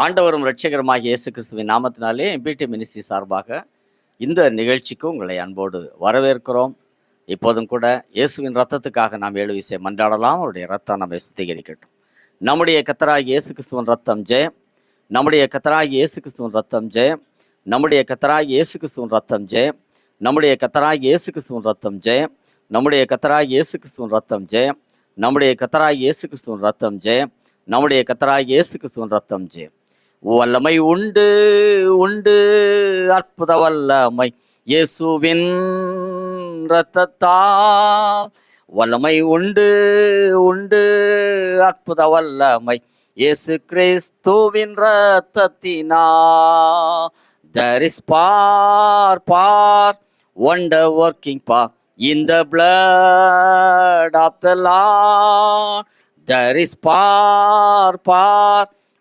ஆண்டவரும் இரட்சகருமாகிய இயேசு கிறிஸ்துவின் நாமத்தினாலே எம்பிடி மினிஸ்ட்ரி சார்பாக இந்த நிகழ்ச்சிக்கு உங்களை அன்போடு வரவேற்கிறோம். இப்போதும் கூட இயேசுவின் ரத்தத்துக்காக நாம் 7 விஷயம் மன்றாடலாம். அவருடைய ரத்தம் நம்மை சுத்திகரிக்கட்டும். நம்முடைய கர்த்தராகிய இயேசு கிறிஸ்துவின் ரத்தம் ஜெயம். நம்முடைய கர்த்தராகிய இயேசு கிறிஸ்துவின் ரத்தம் ஜெயம். நம்முடைய கர்த்தராகிய இயேசு கிறிஸ்துவின் ரத்தம் ஜெயம். நம்முடைய கர்த்தராகிய இயேசு கிறிஸ்துவின் ரத்தம் ஜெயம். நம்முடைய கர்த்தராகிய இயேசு கிறிஸ்துவின் ரத்தம் ஜெயம். நம்முடைய கர்த்தராகிய இயேசு கிறிஸ்துவின் ரத்தம் ஜெயம். நம்முடைய கர்த்தராகிய இயேசு கிறிஸ்துவின் ரத்தம் ஜெயம். வல்லமை உண்டு உண்டு அற்புத வல்லமை இயேசுவின் இரத்தத்தால். வல்லமை உண்டு உண்டு அற்புத வல்லமை இயேசு கிறிஸ்துவின் இரத்தத்தினால். There is power, wonder working power in the blood of the Lord. There is power,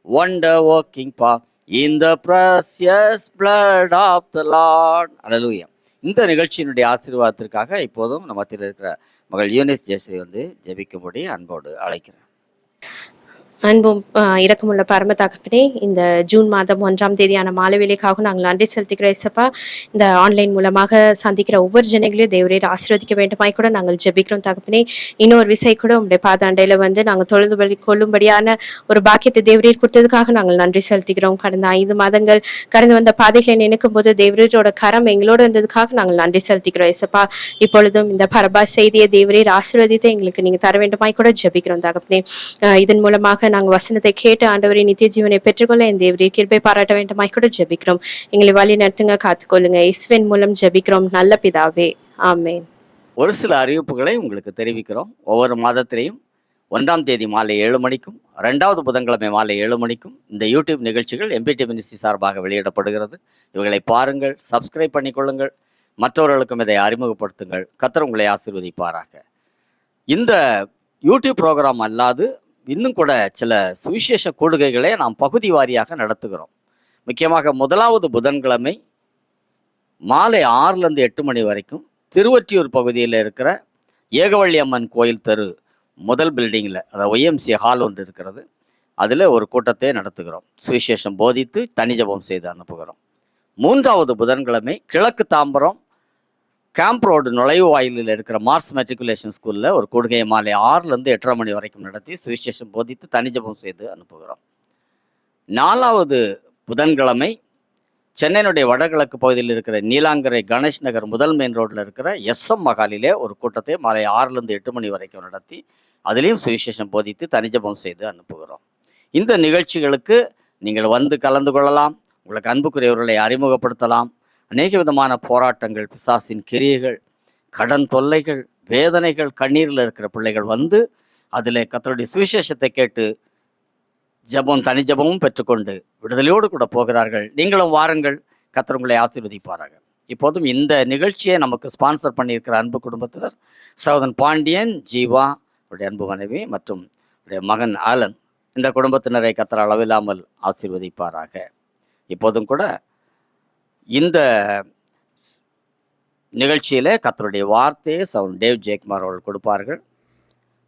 wonder working power in the precious blood of the Lord. Hallelujah. இந்த நிகழ்ச்சியினுடைய ஆசீர்வாதத்திற்காக இப்போதும் நம்ம மத்தியில் இருக்கிற மகள் யூனிஸ் ஜெயஸ்ரீ ஜெபிக்கும்படி அன்போடு அழைக்கிறேன். அன்பும் இரக்கமுள்ள பரம தகப்பனே, இந்த ஜூன் மாதம் 1ஆம் தேதியான மாலை வேலைக்காக நாங்கள் நன்றி செலுத்துகிறோம். இசப்பா, இந்த ஆன்லைன் மூலமாக சந்திக்கிற ஒவ்வொரு ஜனங்களையும் தேவரீர் ஆசீர்வதிக்க வேண்டுமாய் கூட நாங்கள் ஜெபிக்கிறோம் தகப்பனே. இன்னொரு விசை கூட உங்களுடைய பாதாண்டையில நாங்கள் தொழுது கொள்ளும்படியான ஒரு பாக்கியத்தை தேவரீர் கொடுத்ததுக்காக நாங்கள் நன்றி செலுத்துகிறோம். கடந்த 5 மாதங்கள் கடந்து வந்த பாதைகளை நினைக்கும் போது தேவரீரோட கரம் எங்களோட இருந்ததுக்காக நாங்கள் நன்றி செலுத்துகிறோம். இசப்பா, இப்பொழுதும் இந்த பரபா செய்தியை தேவரீர் ஆசீர்வதித்து எங்களுக்கு நீங்க தர வேண்டுமாய் கூட ஜெபிக்கிறோம் தகப்பனே. இதன் மூலமாக நாங்கள் வசனத்தை கேட்டு ஆண்டவரை நித்திய ஜீவனை பெற்றுக்கொள்ள என் தேவரீர் கிருபை பாராட்ட வேண்டுமாய் கூட ஜெபிக்கிறோம். எங்களை வழி நடத்துங்க, காத்துக்கொள்ளுங்க. இயேசுவின் மூலம் ஜெபிக்கிறோம் நல்ல பிதாவே, ஆமென். ஒரு சில அறிவிப்புகளை உங்களுக்கு தெரிவிக்கிறோம். ஒவ்வொரு மாதத்திலையும் 1ஆம் தேதி மாலை 7 மணிக்கும் 2வது புதன்கிழமை மாலை 7 மணிக்கும் இந்த யூடியூப் நிகழ்ச்சிகள் எம்பிடி மினிஸ்ட்ரி சார்பாக வெளியிடப்படுகிறது. இவர்களை பாருங்கள், சப்ஸ்கிரைப் பண்ணிக்கொள்ளுங்கள், மற்றவர்களுக்கும் இதை அறிமுகப்படுத்துங்கள். கர்த்தர் உங்களை ஆசீர்வதிப்பாராக. இந்த யூடியூப் ப்ரோக்ராம் அல்லாது இன்னும் கூட சில சுவிசேஷ கூடுகைகளை நாம் பகுதி வாரியாக நடத்துகிறோம். முக்கியமாக 1வது புதன்கிழமை மாலை 6லேருந்து 8 மணி வரைக்கும் திருவொற்றியூர் பகுதியில் இருக்கிற ஏகவள்ளி அம்மன் கோயில் தெரு முதல் பில்டிங்கில், அதாவது ஒய்எம்சி ஹால் ஒன்று இருக்கிறது, அதில் ஒரு கூட்டத்தை நடத்துகிறோம். சுவிசேஷம் போதித்து தனி ஜெபம் செய்து அனுப்புகிறோம். 3வது புதன்கிழமை கிழக்கு தாம்பரம் கேம்ப் ரோடு நுழைவு வாயிலில் இருக்கிற மார்ஸ் மெட்ரிகுலேஷன் ஸ்கூலில் ஒரு கூடுகையை மாலை 6லேருந்து 8:30 மணி வரைக்கும் நடத்தி சுவிசேஷம் போதித்து தனி ஜெபம் செய்து அனுப்புகிறோம். 4வது புதன்கிழமை சென்னையினுடைய வடகிழக்கு பகுதியில் இருக்கிற நீலாங்கரை கணேஷ் நகர் முதல் மெயின் ரோட்டில் இருக்கிற எஸ்எம் மகாலிலே ஒரு கூட்டத்தை மாலை 6லேருந்து 8 மணி வரைக்கும் நடத்தி அதிலையும் சுவிசேஷம் போதித்து தனி ஜெபம் செய்து அனுப்புகிறோம். இந்த நிகழ்ச்சிகளுக்கு நீங்கள் கலந்து கொள்ளலாம். உங்களுக்கு அன்புக்குரியவர்களை அறிமுகப்படுத்தலாம். அநேக விதமான போராட்டங்கள், பிசாசின் கிரியைகள், கடன் தொல்லைகள், வேதனைகள், கண்ணீரில் இருக்கிற பிள்ளைகள் அதில் கர்த்தருடைய சுவிசேஷத்தை கேட்டு ஜெபம் தனி ஜெபமும் பெற்றுக்கொண்டு விடுதலையோடு கூட போகிறார்கள். நீங்களும் வாருங்கள், கர்த்தர் உங்களை ஆசீர்வதிப்பாராக. இப்போதும் இந்த நிகழ்ச்சியை நமக்கு ஸ்பான்சர் பண்ணியிருக்கிற அன்பு குடும்பத்தினர் சகோதரன் பாண்டியன், ஜீவா, அவருடைய அன்பு மனைவி மற்றும் அவருடைய மகன் ஆலன், இந்த குடும்பத்தினரை கர்த்தர் அளவில்லாமல் ஆசீர்வதிப்பாராக. இப்போதும் கூட இந்த நிகழ்ச்சியில் கர்த்தருடைய வார்த்தையை சகோதரன் டேவ் ஜெயக்குமார் அவர்கள் கொடுப்பார்கள்.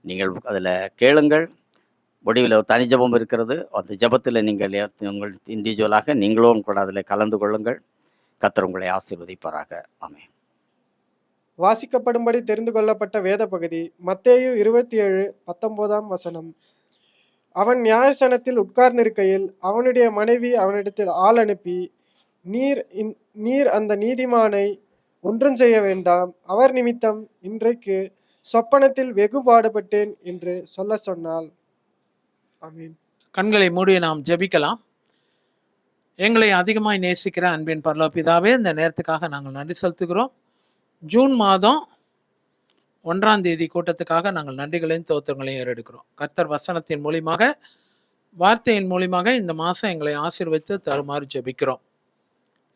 நீங்கள் அதில் கேளுங்கள். முடிவில் ஒரு தனி ஜெபம் இருக்கிறது. அந்த ஜெபத்தில் நீங்கள் உங்கள் இண்டிவிஜுவலாக நீங்களும் கூட அதில் கலந்து கொள்ளுங்கள். கர்த்தர் உங்களை ஆசீர்வதிப்பாராக. ஆமென். வாசிக்கப்படும்படி தெரிந்து கொள்ளப்பட்ட வேத பகுதி மத்தேயு 27:19 வசனம். அவன் நியாயசனத்தில் உட்கார்ந்திருக்கையில் அவனுடைய மனைவி அவனிடத்தில் ஆள் அனுப்பி, நீர் அந்த நீதிமானை ஒன்றும் செய்ய வேண்டாம், அவர் நிமித்தம் இன்றைக்கு சொப்பனத்தில் வெகு பாடுபட்டேன் என்று சொல்ல சொன்னாள். ஆமென். கண்களை மூடி நாம் ஜெபிக்கலாம். எங்களை அதிகமாய் நேசிக்கிற அன்பின் பரலோக பிதாவே, இந்த நேரத்துக்காக நாங்கள் நன்றி செலுத்துகிறோம். ஜூன் மாதம் 1ஆம் தேதி கூட்டத்துக்காக நாங்கள் நன்றிகளையும் தோத்திரங்களையும் ஏறெடுக்கிறோம். கர்த்தர் வசனத்தின் மூலியமாக, வார்த்தையின் மூலியமாக இந்த மாதம் எங்களை ஆசீர்வதித்து தருமாறு ஜெபிக்கிறோம்.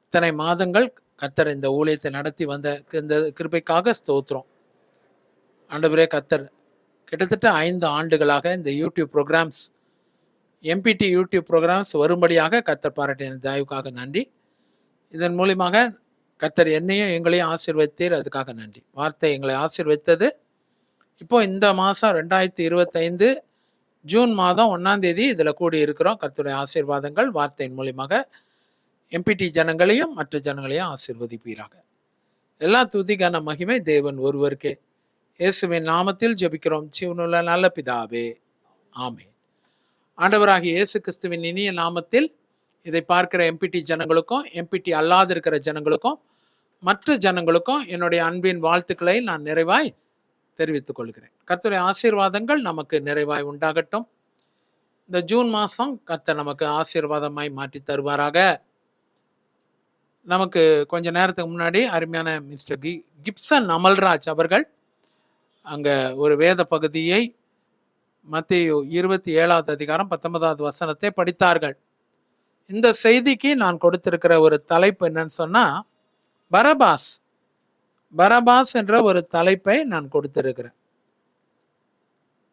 இத்தனை மாதங்கள் கர்த்தர் இந்த ஊழியத்தை நடத்தி வந்த இந்த கிருபைக்காக ஸ்தோத்திரம். ஆண்டவரே, கர்த்தர் கிட்டத்தட்ட 5 ஆண்டுகளாக இந்த யூடியூப் ப்ரோக்ராம்ஸ், எம்பிடி யூடியூப் ப்ரோக்ராம்ஸ் வரும்படியாக கர்த்தர் பாராட்டின தயவுக்காக நன்றி. இதன் மூலியமாக கர்த்தர் என்னையும் எங்களையும் ஆசீர்வதித்தீர், அதுக்காக நன்றி. வார்த்தை எங்களை ஆசீர்வதித்தது. இப்போ இந்த மாதம் 2025 ஜூன் மாதம் 1ஆம் தேதி இதில் கூடி இருக்கிறோம். கர்த்தருடைய ஆசீர்வாதங்கள் வார்த்தையின் மூலியமாக எம்பிடி ஜனங்களையும் மற்ற ஜனங்களையும் ஆசீர்வதிப்பீராக. எல்லா துதிக்கான மகிமை தேவன் ஒருவருக்கே. இயேசுவின் நாமத்தில் ஜெபிக்கிறோம் ஜீவனுள்ள நல்ல பிதாவே, ஆமென். ஆண்டவராகிய இயேசு கிறிஸ்துவின் இனிய நாமத்தில் இதை பார்க்கிற எம்பிடி ஜனங்களுக்கும் எம்பிடி அல்லாது இருக்கிற ஜனங்களுக்கும் மற்ற ஜனங்களுக்கும் என்னுடைய அன்பின் வாழ்த்துக்களை நான் நிறைவாய் தெரிவித்துக் கொள்கிறேன். கர்த்தருடைய ஆசீர்வாதங்கள் நமக்கு நிறைவாய் உண்டாகட்டும். இந்த ஜூன் மாதம் கர்த்தர் நமக்கு ஆசீர்வாதமாய் மாற்றி தருவாராக. நமக்கு கொஞ்ச நேரத்துக்கு முன்னாடி அருமையான மிஸ்டர் கிப்சன் அமல்ராஜ் அவர்கள் அங்கே ஒரு வேத பகுதியை மத்தேயு 27வது அதிகாரம் 19வது வசனத்தை படித்தார்கள். இந்த செய்திக்கு நான் கொடுத்திருக்கிற ஒரு தலைப்பு என்னன்னு சொன்னால், பரபாஸ் என்ற ஒரு தலைப்பை நான் கொடுத்திருக்கிறேன்.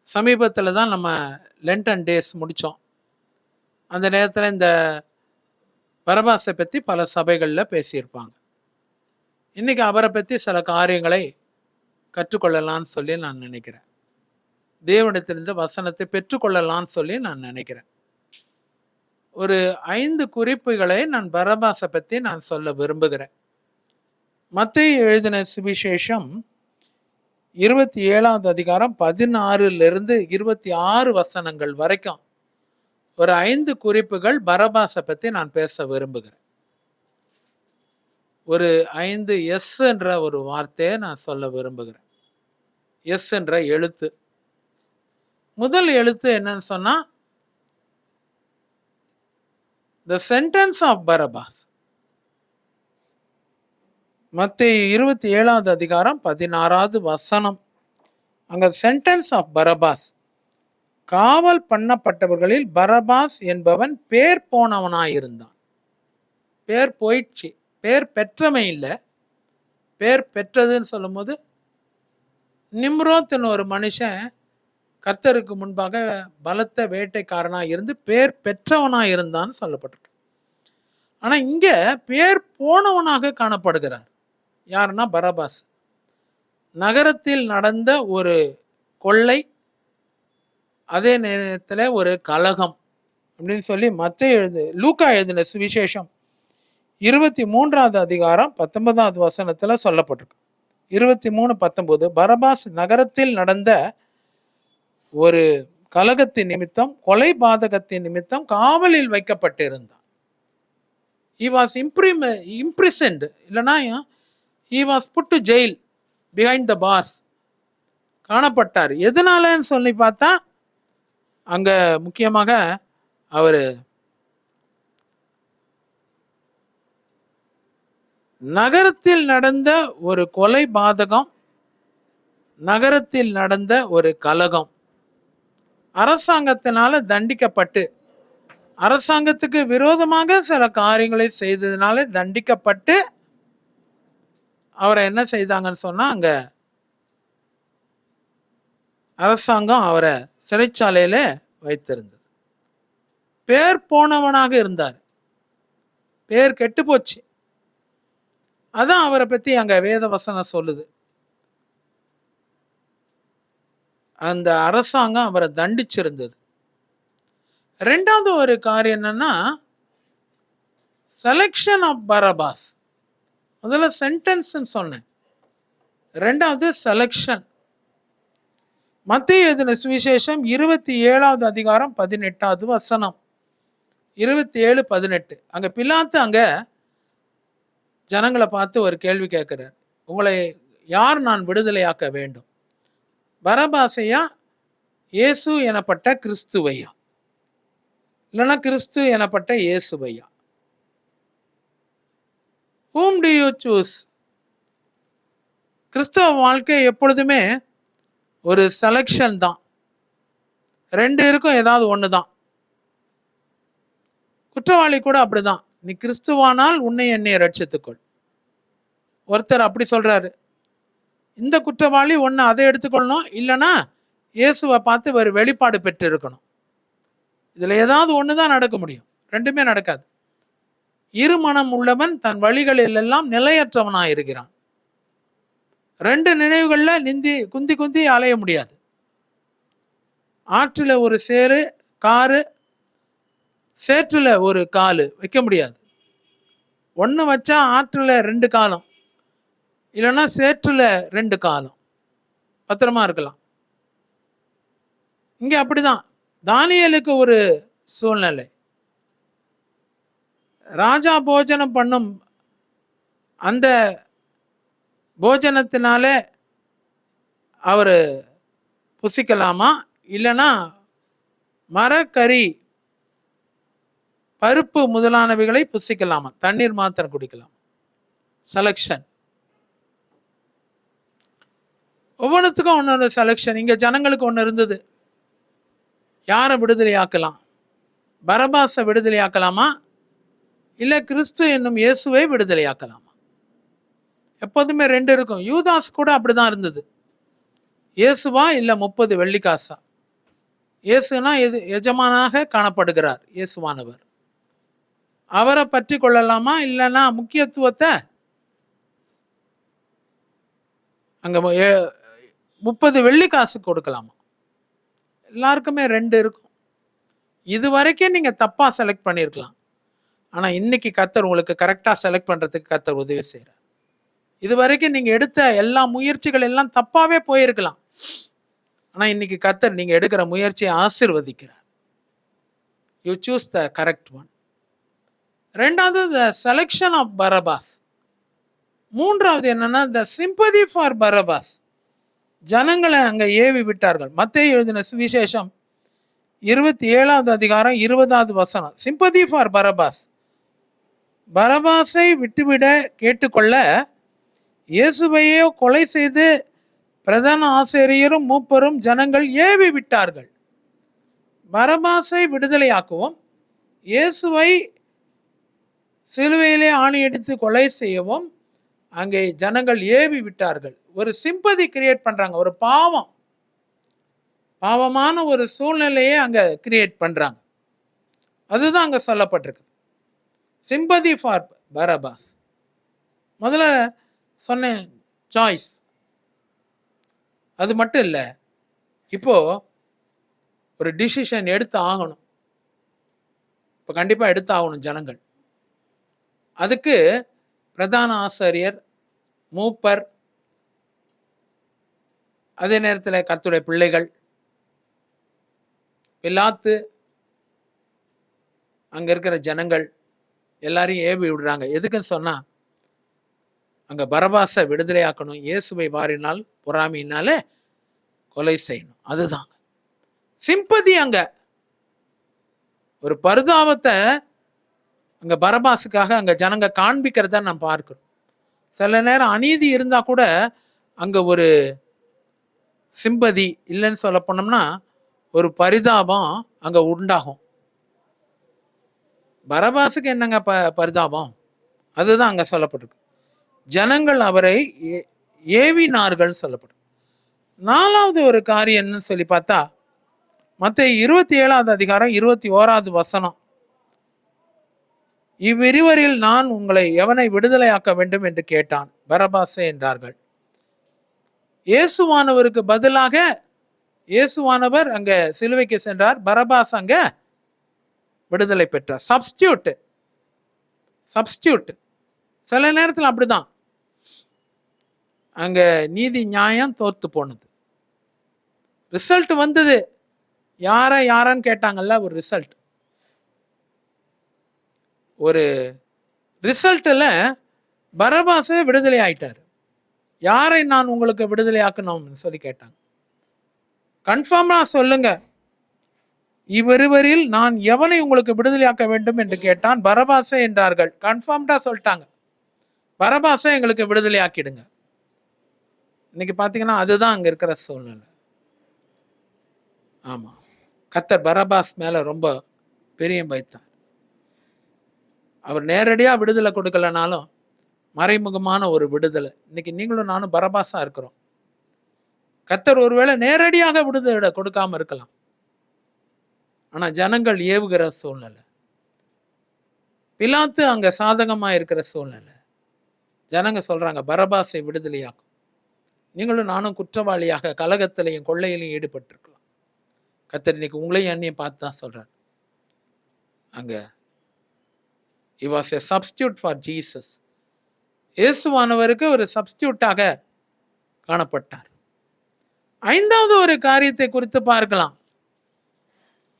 சமீபத்தில் தான் நம்ம லென்டன் டேஸ் முடித்தோம். அந்த நேரத்தில் இந்த பரபாஸை பற்றி பல சபைகளில் பேசியிருப்பாங்க. இன்றைக்கி அவரை பற்றி சில காரியங்களை கற்றுக்கொள்ளலான்னு சொல்லி நான் நினைக்கிறேன். தேவனிடத்திலிருந்து வசனத்தை பெற்றுக்கொள்ளலான்னு சொல்லி நான் நினைக்கிறேன். ஒரு 5 குறிப்புகளை நான் பரபாஸை பற்றி நான் சொல்ல விரும்புகிறேன். மத்தேயு எழுதின சுவிசேஷம் 27வது அதிகாரம் 16லிருந்து 26 வசனங்கள் வரைக்கும் ஒரு 5 குறிப்புகள் பரபாஸை பற்றி நான் பேச விரும்புகிறேன். ஒரு 5 எஸ் என்ற ஒரு வார்த்தையை நான் சொல்ல விரும்புகிறேன். எஸ் என்ற எழுத்து. முதல் எழுத்து என்னன்னு சொன்னா, the sentence of பரபாஸ். மத்தேயு 27வது அதிகாரம் 16வது வசனம். அங்க சென்டென்ஸ் ஆஃப் பரபாஸ். காவல் பண்ணப்பட்டவர்களில் பரபாஸ் என்பவன் பேர் போனவனாயிருந்தான். பேர் போயிடுச்சு, பேர் பெற்றமை இல்லை. பேர் பெற்றதுன்னு சொல்லும் போது, நிம்ரோத்னு ஒரு மனுஷன் கர்த்தருக்கு முன்பாக பலத்த வேட்டைக்காரனாக இருந்து பேர் பெற்றவனாக இருந்தான்னு சொல்லப்பட்டிருக்கு. ஆனால் இங்கே பேர் போனவனாக காணப்படுகிறார். யாருன்னா பரபாஸ். நகரத்தில் நடந்த ஒரு கொள்ளை, அதே நேரத்தில் ஒரு கலகம் அப்படின்னு சொல்லி லூக்கா எழுதின சுவிசேஷம் 23வது அதிகாரம் 19வது வசனத்தில் சொல்லப்பட்டிருக்கு. 23:19 பரபாஸ் நகரத்தில் நடந்த ஒரு கலகத்தின் நிமித்தம், கொலை பாதகத்தின் நிமித்தம் காவலில் வைக்கப்பட்டிருந்தான். he was imprisoned, இல்லைனா he was put to jail behind the bars. காணப்பட்டார். எதனாலன்னு சொல்லி பார்த்தா, அங்க முக்கியமாக அவர் நகரத்தில் நடந்த ஒரு கொலை பாதகம், நகரத்தில் நடந்த ஒரு கலகம், அரசாங்கத்தினால தண்டிக்கப்பட்டு, அரசாங்கத்துக்கு விரோதமாக சில காரியங்களை செய்ததுனால தண்டிக்கப்பட்டு அவரை என்ன செய்தாங்கன்னு சொன்னா, அங்க அரசாங்கம் அவரை சிறைச்சாலையில வைத்திருந்தது. பேர் போனவனாக இருந்தார். பேர் கெட்டு போச்சு. அதான் அவரை பத்தி அங்க வேத வசனம் சொல்லுது. அந்த அரசாங்கம் அவரை தண்டிச்சிருந்தது. 2வது ஒரு காரியம் என்னன்னா, செலக்ஷன் ஆஃப் பரபாஸ். முதல்ல சென்டென்ஸ் சொன்னேன், 2வது செலக்ஷன். மத்தேயு எழுதின சுவிசேஷம் 27வது அதிகாரம் 18வது வசனம். 27:18. அங்க பிலாத்து அங்க ஜனங்களை பார்த்து ஒரு கேள்வி கேட்கிறார். உங்களை யார் நான் விடுதலையாக்க வேண்டும்? பரபாசையா, இயேசு எனப்பட்ட கிறிஸ்துவையா, இல்லைன்னா கிறிஸ்து எனப்பட்ட இயேசுவையா? whom do you choose? கிறிஸ்தவ வாழ்க்கை எப்பொழுதுமே ஒரு செலக்ஷன் தான். 2 இருக்கும், ஏதாவது ஒன்று தான். குற்றவாளி கூட அப்படிதான். நீ கிறிஸ்துவானால் உன்னை என்னை ரட்சித்துக்கொள். ஒருத்தர் அப்படி சொல்றாரு. இந்த குற்றவாளி ஒன்று அதை எடுத்துக்கொள்ளணும், இல்லைன்னா இயேசுவை பார்த்து ஒரு வெளிப்பாடு பெற்று இருக்கணும். இதில் ஏதாவது ஒன்று தான் நடக்க முடியும், 2மே நடக்காது. இருமனம் உள்ளவன் தன் வழிகளில் எல்லாம் நிலையற்றவனாக இருக்கிறான். 2 நினைவுகளில் குந்தி அலைய முடியாது. ஆற்றில் ஒரு சேரு காரு, சேற்றில் ஒரு காலு வைக்க முடியாது. ஒன்று வச்சா ஆற்றில் 2 காலம், இல்லைன்னா சேற்றில் 2 காலம், பத்திரமா இருக்கலாம். இங்கே அப்படிதான் தானியேலுக்கு ஒரு சூழ்நிலை. ராஜா போஜனம் பண்ணும் அந்த போஜனத்தினாலே அவர் புசிக்கலாமா, இல்லைன்னா மரக்கறி பருப்பு முதலானவைகளை புசிக்கலாமா, தண்ணீர் மாத்திரம் குடிக்கலாம். செலக்ஷன், ஒவ்வொன்றுத்துக்கும் ஒன்று செலக்ஷன். இங்கே ஜனங்களுக்கு ஒன்று இருந்தது. யாரை விடுதலையாக்கலாம்? பரபாசை விடுதலையாக்கலாமா, இல்லை கிறிஸ்து என்னும் இயேசுவை விடுதலையாக்கலாமா? எப்போதுமே 2 இருக்கும். யூதாஸ் கூட அப்படிதான் இருந்தது. இயேசுவா இல்லை 30 வெள்ளிக்காசா? இயேசுனா எஜமானாக காணப்படுகிறார் இயேசுவானவர். அவரை பற்றி கொள்ளலாமா, இல்லைன்னா முக்கியத்துவத்தை அங்கே 30 வெள்ளிக்காசு கொடுக்கலாமா? எல்லாருக்குமே 2 இருக்கும். இது வரைக்கும் நீங்கள் தப்பாக செலக்ட் பண்ணியிருக்கலாம். ஆனால் இன்னைக்கு கர்த்தர் உங்களுக்கு கரெக்டாக செலக்ட் பண்ணுறதுக்கு கர்த்தர் உதவி செய்கிறார். இது வரைக்கும் நீங்கள் எடுத்த எல்லா முயற்சிகள் எல்லாம் தப்பாகவே போயிருக்கலாம். ஆனால் இன்னைக்கு கர்த்தர் நீங்கள் எடுக்கிற முயற்சியை ஆசீர்வதிக்கிறார். You choose the correct one. 2வது த செலக்ஷன் ஆஃப் பரபாஸ். 3வது என்னன்னா த சிம்பதி ஃபார் பரபாஸ். ஜனங்களை அங்கே ஏவி விட்டார்கள். மத்தேயு எழுதின சுவிசேஷம் 27வது அதிகாரம் 20வது வசனம். Sympathy for Parabas. பரபாஸை விட்டுவிட கேட்டுக்கொள்ள இயேசுவையே கொலை செய்து பிரதான ஆசிரியரும் மூப்பரும் ஜனங்கள் ஏவி விட்டார்கள். பரபாஸை விடுதலையாக்கவும் இயேசுவை சிலுவையிலே ஆணியடித்து கொலை செய்யவும் அங்கே ஜனங்கள் ஏவி விட்டார்கள். ஒரு சிம்பதி கிரியேட் பண்றாங்க. ஒரு பாவமான ஒரு சூழ்நிலையை அங்க கிரியேட் பண்றாங்க. அதுதான் அங்க சொல்லப்பட்டிருக்கு. Sympathy for Parabas. முதல்ல சொன்னேன் சாய்ஸ். அது மட்டும் இல்லை, இப்போ ஒரு டிசிஷன் எடுத்து ஆகணும். இப்போ கண்டிப்பாக எடுத்து ஆகணும் ஜனங்கள். அதுக்கு பிரதான ஆசாரியர், மூப்பர், அதே நேரத்தில் கர்த்தருடைய பிள்ளைகள், பிலாத்து, அங்கே இருக்கிற ஜனங்கள் எல்லாரையும் ஏவி விடுறாங்க. எதுக்குன்னு சொன்னால் அங்கே பரபாசை விடுதலையாக்கணும். இயேசுவை வாரினால் பொறாமையினால கொலை செய்யணும். அதுதான் சிம்பதி. அங்கே ஒரு பரிதாபத்தை அங்கே பரபாசுக்காக அங்கே ஜனங்க காண்பிக்கிறத நாம் பார்க்கிறோம். சில நேரம் அநீதி இருந்தால் கூட அங்கே ஒரு சிம்பதி இல்லைன்னு சொல்ல போனோம்னா ஒரு பரிதாபம் அங்கே உண்டாகும். பரபாசுக்கு என்னங்க பரிதாபம்? அதுதான் அங்கே சொல்லப்பட்டிருக்கு. ஜனங்கள் அவரை ஏவினார்கள் சொல்லப்படும். 4வது ஒரு காரியம் என்னன்னு சொல்லி பார்த்தா மத்தேயு 27வது அதிகாரம் 21வது வசனம். இவ்விருவரில் நான் உங்களை எவனை விடுதலையாக்க வேண்டும் என்று கேட்டான். பரபாசே என்றார்கள். இயேசுவானவருக்கு பதிலாக இயேசுவானவர் அங்க சிலுவைக்கு சென்றார். பரபாஸ் அங்க விடுதலை பெற்றார். சப்ஸ்டியூட். சில நேரத்தில் அப்படிதான் அங்க நீதி நியாயம் தோத்து போனது. ரிசல்ட் வந்தது. யாரான்னு கேட்டாங்கல்ல, ஒரு ரிசல்ட்ல பரபாசே விடுதலை ஆயிட்டாரு. யாரை நான் உங்களுக்கு விடுதலை ஆக்கணும்னு சொல்லி கேட்டாங்க. கன்ஃபார்மா சொல்லுங்க, இவ்விருவரில் நான் எவனை உங்களுக்கு விடுதலையாக்க வேண்டும் என்று கேட்டான். பரபாசே என்றார்கள். கன்ஃபார்ம்டா சொல்லிட்டாங்க, பரபாசை எங்களுக்கு விடுதலை ஆக்கிடுங்க. இன்னைக்கு பார்த்தீங்கன்னா அதுதான் அங்கே இருக்கிற சூழ்நிலை. ஆமாம், கர்த்தர் பரபாஸ் மேலே ரொம்ப பிரியம் வைத்தார். அவர் நேரடியாக விடுதலை கொடுக்கலனாலும் மறைமுகமான ஒரு விடுதலை. இன்னைக்கு நீங்களும் நானும் பரபாஸா இருக்கிறோம். கர்த்தர் ஒருவேளை நேரடியாக விடுதலை கொடுக்காம இருக்கலாம், ஆனால் ஜனங்கள் ஏவுகிற சூழ்நிலை. பிலாத்து அங்கே சாதகமாக இருக்கிற சூழ்நிலை. ஜனங்க சொல்றாங்க பரபாசை விடுதலையாக்கும். நீங்களும் நானும் குற்றவாளியாக கலகத்திலையும் கொள்ளையிலையும் ஈடுபட்டிருக்கலாம். கர்த்தர் இன்னைக்கு உங்களையும் என்னையும் பார்த்து தான் சொல்றார். அங்க he was a substitute for Jesus. இயேசுவானவருக்கு ஒரு சப்ஸ்டியூட்டாக காணப்பட்டார். ஐந்தாவது ஒரு காரியத்தை குறித்து பார்க்கலாம்.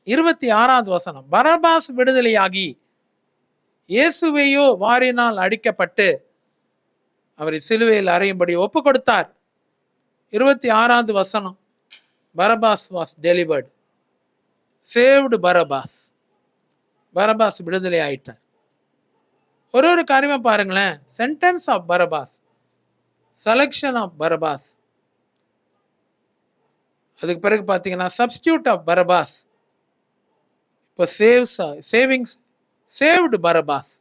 26வது வசனம். பரபாஸ் விடுதலையாகி இயேசுவையோ வாரினால் அடிக்கப்பட்டு அவரை சிலுவையில் அறையும்படி ஒப்பு கொடுத்தார். 26வது வசனம். Barabbas was delivered. Saved Barabbas. Barabbas விடுதலை ஆயிட்டார். ஒரு காரியமா பாருங்களேன். Sentence of Barabbas, selection of Barabbas, அதுக்கு பிறகு பார்த்தீங்கன்னா சப்ஸ்டியூட் ஆஃப் பரபாஸ், இப்போ சேவ்டு பரபாஸ்.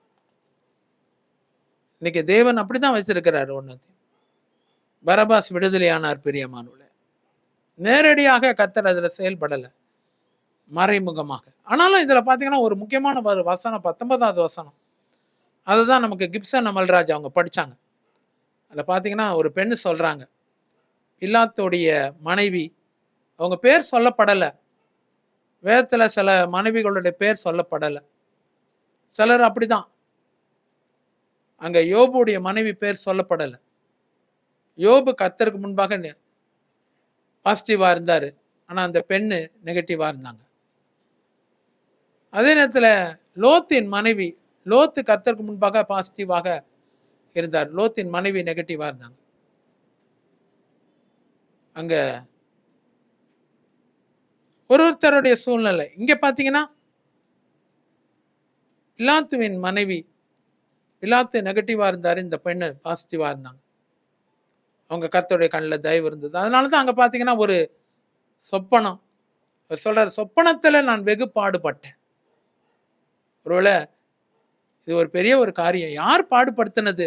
இன்னைக்கு தேவன் அப்படிதான் வச்சிருக்கிறார். ஒன்னத்தையும் பரபாஸ் விடுதலையானார். பிரியமானவர்களே, நேரடியாக கர்த்தர் அதுல செயல்படலை, மறைமுகமாக. ஆனாலும் இதுல பாத்தீங்கன்னா ஒரு முக்கியமான வசனம், 19வது வசனம். அதுதான் நமக்கு கிப்சன் அமல்ராஜ் அவங்க படிச்சாங்க. அதுல பாத்தீங்கன்னா ஒரு பெண்ணு சொல்றாங்க, பிலாத்துடைய மனைவி, அவங்க பேர் சொல்லப்படலை. வேதத்துல சில மனைவிகளுடைய பேர் சொல்லப்படலை. சிலர் அப்படிதான். அங்க யோபுடைய மனைவி பேர் சொல்லப்படலை. யோபு கர்த்தருக்கு முன்பாக பாசிட்டிவா இருந்தாரு, ஆனா அந்த பெண்ணு நெகட்டிவா இருந்தாங்க. அதே நேரத்துல லோத்தின் மனைவி, லோத்து கர்த்தருக்கு முன்பாக பாசிட்டிவாக இருந்தார், லோத்தின் மனைவி நெகட்டிவா இருந்தாங்க. அங்க ஒருத்தருடைய சூழ்நிலை. இங்க பாத்தீங்கன்னா பிலாத்துவின் மனைவி, பிலாத்து நெகட்டிவா இருந்தாரு, இந்த பெண்ணு பாசிட்டிவா இருந்தாங்க. அவங்க கர்த்தருடைய கண்ணில் தயவு இருந்தது. அதனாலதான் அங்க பாத்தீங்கன்னா ஒரு சொப்பனம் சொல்றாரு, சொப்பனத்துல நான் வெகு பாடுபட்டேன். ஒருவேளை இது ஒரு பெரிய ஒரு காரியம். யார் பாடுபடுத்தினது?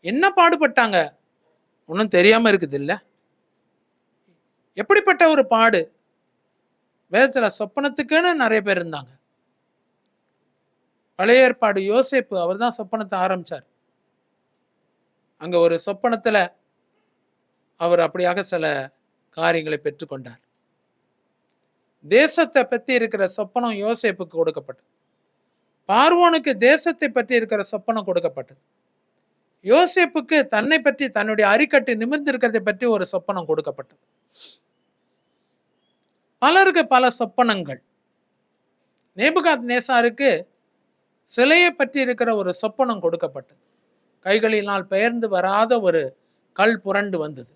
என்ன பாடுபட்டாங்க? ஒன்றும் தெரியாம இருக்குது இல்ல. எப்படிப்பட்ட ஒரு பாடு? வேதத்துல சொப்பனத்துக்குன்னு நிறைய பேர் இருந்தாங்க. பழைய ஏற்பாடு யோசேப்பு, அவர் தான் சொப்பனத்தை ஆரம்பிச்சார். அங்க ஒரு சொப்பனத்துல அவர் அப்படியாக சில காரியங்களை பெற்றுக்கொண்டார். தேசத்தை பற்றி இருக்கிற சொப்பனம் யோசேப்புக்கு கொடுக்கப்பட்டது. பார்வோனுக்கு தேசத்தை பற்றி இருக்கிற சொப்பனம் கொடுக்கப்பட்டது. யோசேப்புக்கு தன்னை பற்றி, தன்னுடைய அரிக்கட்டு நிமிர்ந்திருக்கிறதை பற்றி ஒரு சொப்பனம் கொடுக்கப்பட்டது. பலருக்கு பல சொப்பனங்கள். நேபுகாத் நேசாருக்கு சிலையை பற்றி இருக்கிற ஒரு சொப்பனம் கொடுக்கப்பட்டது. கைகளினால் பெயர்ந்து வராத ஒரு கல் புரண்டு வந்தது.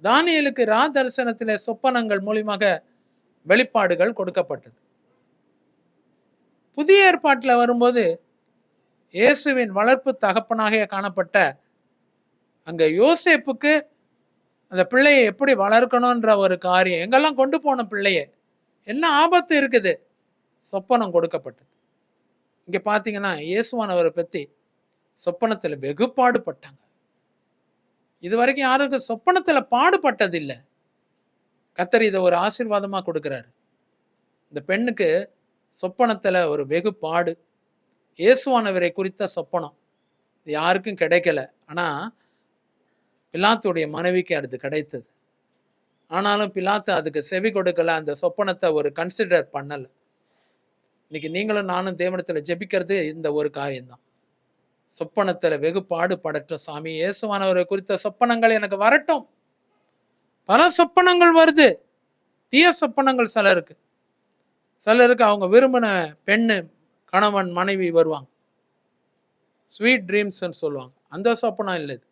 தானியேலுக்கு ரா தரிசனத்திலே சொப்பனங்கள் மூலியமாக வெளிப்பாடுகள் கொடுக்கப்பட்டது. புதிய ஏற்பாட்டில் வரும்போது இயேசுவின் வளர்ப்பு தகப்பனாக காணப்பட்ட அங்க யோசேப்புக்கு அந்த பிள்ளையை எப்படி வளர்க்கணும்ன்ற ஒரு காரியம், எங்கெல்லாம் கொண்டு போன பிள்ளைய, என்ன ஆபத்து இருக்குது, சொப்பனம் கொடுக்கப்பட்டது. இங்க பாத்தீங்கன்னா இயேசுவானவரை பத்தி சொப்பனத்துல வெகு பாடுபட்டாங்க. இது வரைக்கும் யாருக்கும் சொப்பனத்துல பாடுபட்டது இல்லை. கர்த்தர் இதை ஒரு ஆசீர்வாதமா கொடுக்கிறாரு. இந்த பெண்ணுக்கு சொப்பனத்துல ஒரு வெகு பாடு. இயேசுவானவரை குறித்த சொப்பனம் இது யாருக்கும் கிடைக்கல. ஆனா பிலாத்துடைய மனைவிக்கு அது கிடைத்தது. ஆனாலும் பிலாத்து அதுக்கு செவி கொடுக்கல, அந்த சொப்பனத்தை ஒரு கன்சிடர் பண்ணல. இன்னைக்கு நீங்களும் நானும் தேவனத்துல ஜெபிக்கிறது இந்த ஒரு காரியம்தான். சொப்பனத்துல வெகு பாடுபடட்டும் சாமி, இயேசுவானவரை குறித்த சொப்பனங்கள் எனக்கு வரட்டும். பல சொப்பனங்கள் வருது, தீய சொப்பனங்கள் சிலருக்கு. சிலருக்கு அவங்க விரும்பின பெண்ணு, கணவன், மனைவி வருவாங்க, ஸ்வீட் ட்ரீம்ஸ்ன்னு சொல்லுவாங்க. அந்த சொப்பனம் இல்லை இது.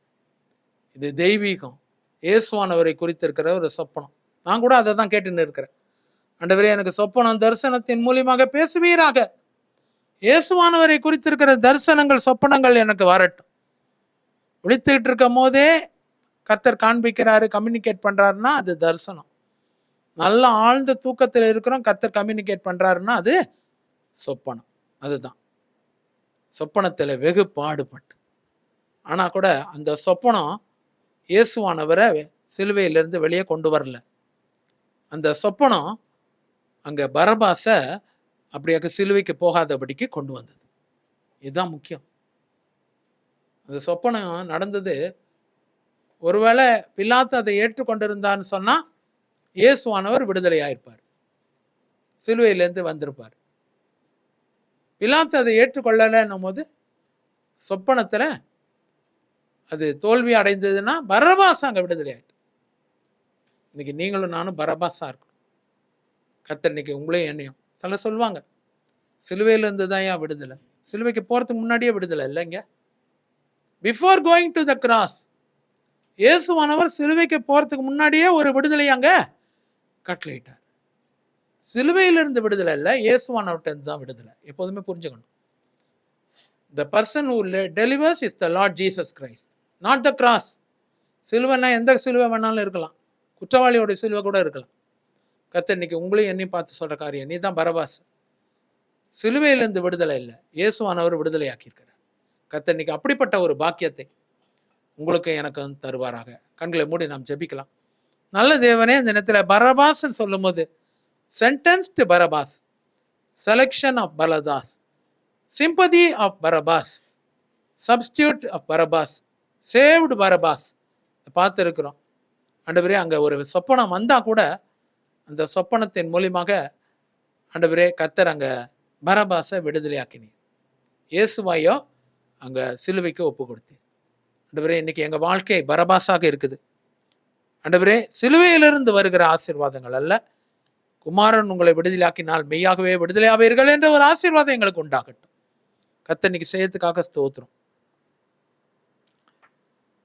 இது தெய்வீகம். இயேசுவானவரை குறித்திருக்கிற ஒரு சொப்பனம். நான் கூட அதை தான் கேட்டுன்னு இருக்கிறேன். ஆண்டவரே, எனக்கு சொப்பனம் தரிசனத்தின் மூலியமாக பேசுவீராக. இயேசுவானவரை குறித்திருக்கிற தரிசனங்கள், சொப்பனங்கள் எனக்கு வரட்டும். விழித்துக்கிட்டு இருக்கும் போதே கர்த்தர் காண்பிக்கிறாரு, கம்யூனிகேட் பண்றாருன்னா அது தரிசனம். நல்ல ஆழ்ந்த தூக்கத்தில் இருக்கிறோம், கர்த்தர் கம்யூனிகேட் பண்றாருன்னா அது சொப்பனம். அதுதான் சொப்பனத்துல வெகு பாடுபட்டு. ஆனா கூட அந்த சொப்பனம் இயேசுவானவரை சிலுவையிலிருந்து வெளியே கொண்டு வரல. அந்த சொப்பனம் அங்க பரபாச அப்படியாக சிலுவைக்கு போகாதபடிக்கு கொண்டு வந்தது. இதுதான் முக்கியம். அந்த சொப்பனம் நடந்தது. ஒருவேளை பிலாத்து அதை ஏற்றுக்கொண்டிருந்தான்னு சொன்னா இயேசுவானவர் விடுதலையாயிருப்பார், சிலுவையிலேருந்து வந்திருப்பார். பிலாத்து அதை ஏற்றுக்கொள்ளலைன்னும் போது சொப்பனத்தில் அது தோல்வி அடைந்ததுன்னா பரபாஸ் அங்கே விடுதலை ஆயிட்டு. இன்னைக்கு நீங்களும் நானும் பரபாஸா இருக்கும். கர்த்தர் இன்னைக்கு உங்களையும் என்னையும் சில சொல்லுவாங்க, சிலுவையிலேருந்து தான் ஏன் விடுதலை? சிலுவைக்கு போகிறதுக்கு முன்னாடியே விடுதலை இல்லைங்க. Before going to the cross, இயேசுவானவர் சிலுவைக்கு போகிறதுக்கு முன்னாடியே ஒரு விடுதலை அங்கே கட்டளையிட்டார். சிலுவையிலிருந்து விடுதலை இல்லை, இயேசுவானவர்கிட்ட தான் விடுதலை. எப்போதுமே புரிஞ்சுக்கணும். The person who delivers is the Lord Jesus Christ, not the cross. சிலுவைன்னா எந்த சிலுவை வேணாலும் இருக்கலாம், குற்றவாளியோட சிலுவை கூட இருக்கலாம். கர்த்தர் இன்னைக்கு உங்களையும் என்னையும் பார்த்து சொல்ற காரியம், நீ தான் பரபாஸ். சிலுவையிலிருந்து விடுதலை இல்லை, இயேசுவானவர் விடுதலை ஆக்கியிருக்கிறார். கர்த்தர் இன்னைக்கு அப்படிப்பட்ட ஒரு பாக்கியத்தை உங்களுக்கு எனக்கும் தருவாராக. கண்களை மூடி நாம் ஜெபிக்கலாம். நல்ல தேவனே, இந்த நேரத்தில் பரபாஸ்ன்னு சொல்லும் போது sentenced Barabbas, selection of Barabbas, sympathy of Barabbas, substitute of Barabbas, saved Barabbas பார்த்து இருக்கிறோம். ஆண்டவரே, அங்கே ஒரு சொப்பனம் வந்தால் கூட அந்த சொப்பனத்தின் மூலியமாக ஆண்டவரே கர்த்தர் அங்கே பரபாஸை விடுதலையாக்கினீர். இயேசுவாயோ அங்கே சிலுவைக்கு ஒப்பு கொடுத்தீர். ஆண்டவரே, இன்னைக்கு எங்கள் வாழ்க்கை பரபாஸாக இருக்குது. ஆண்டவரே, சிலுவையிலிருந்து வருகிற ஆசீர்வாதங்கள் அல்ல, குமாரன் உங்களை விடுதலையாக்கினால் மெய்யாகவே விடுதலையாவீர்கள் என்ற ஒரு ஆசீர்வாதம் எங்களுக்கு உண்டாகட்டும். கர்த்தர் இன்னைக்கு செய்யறதுக்காக ஸ்தோத்திரம்.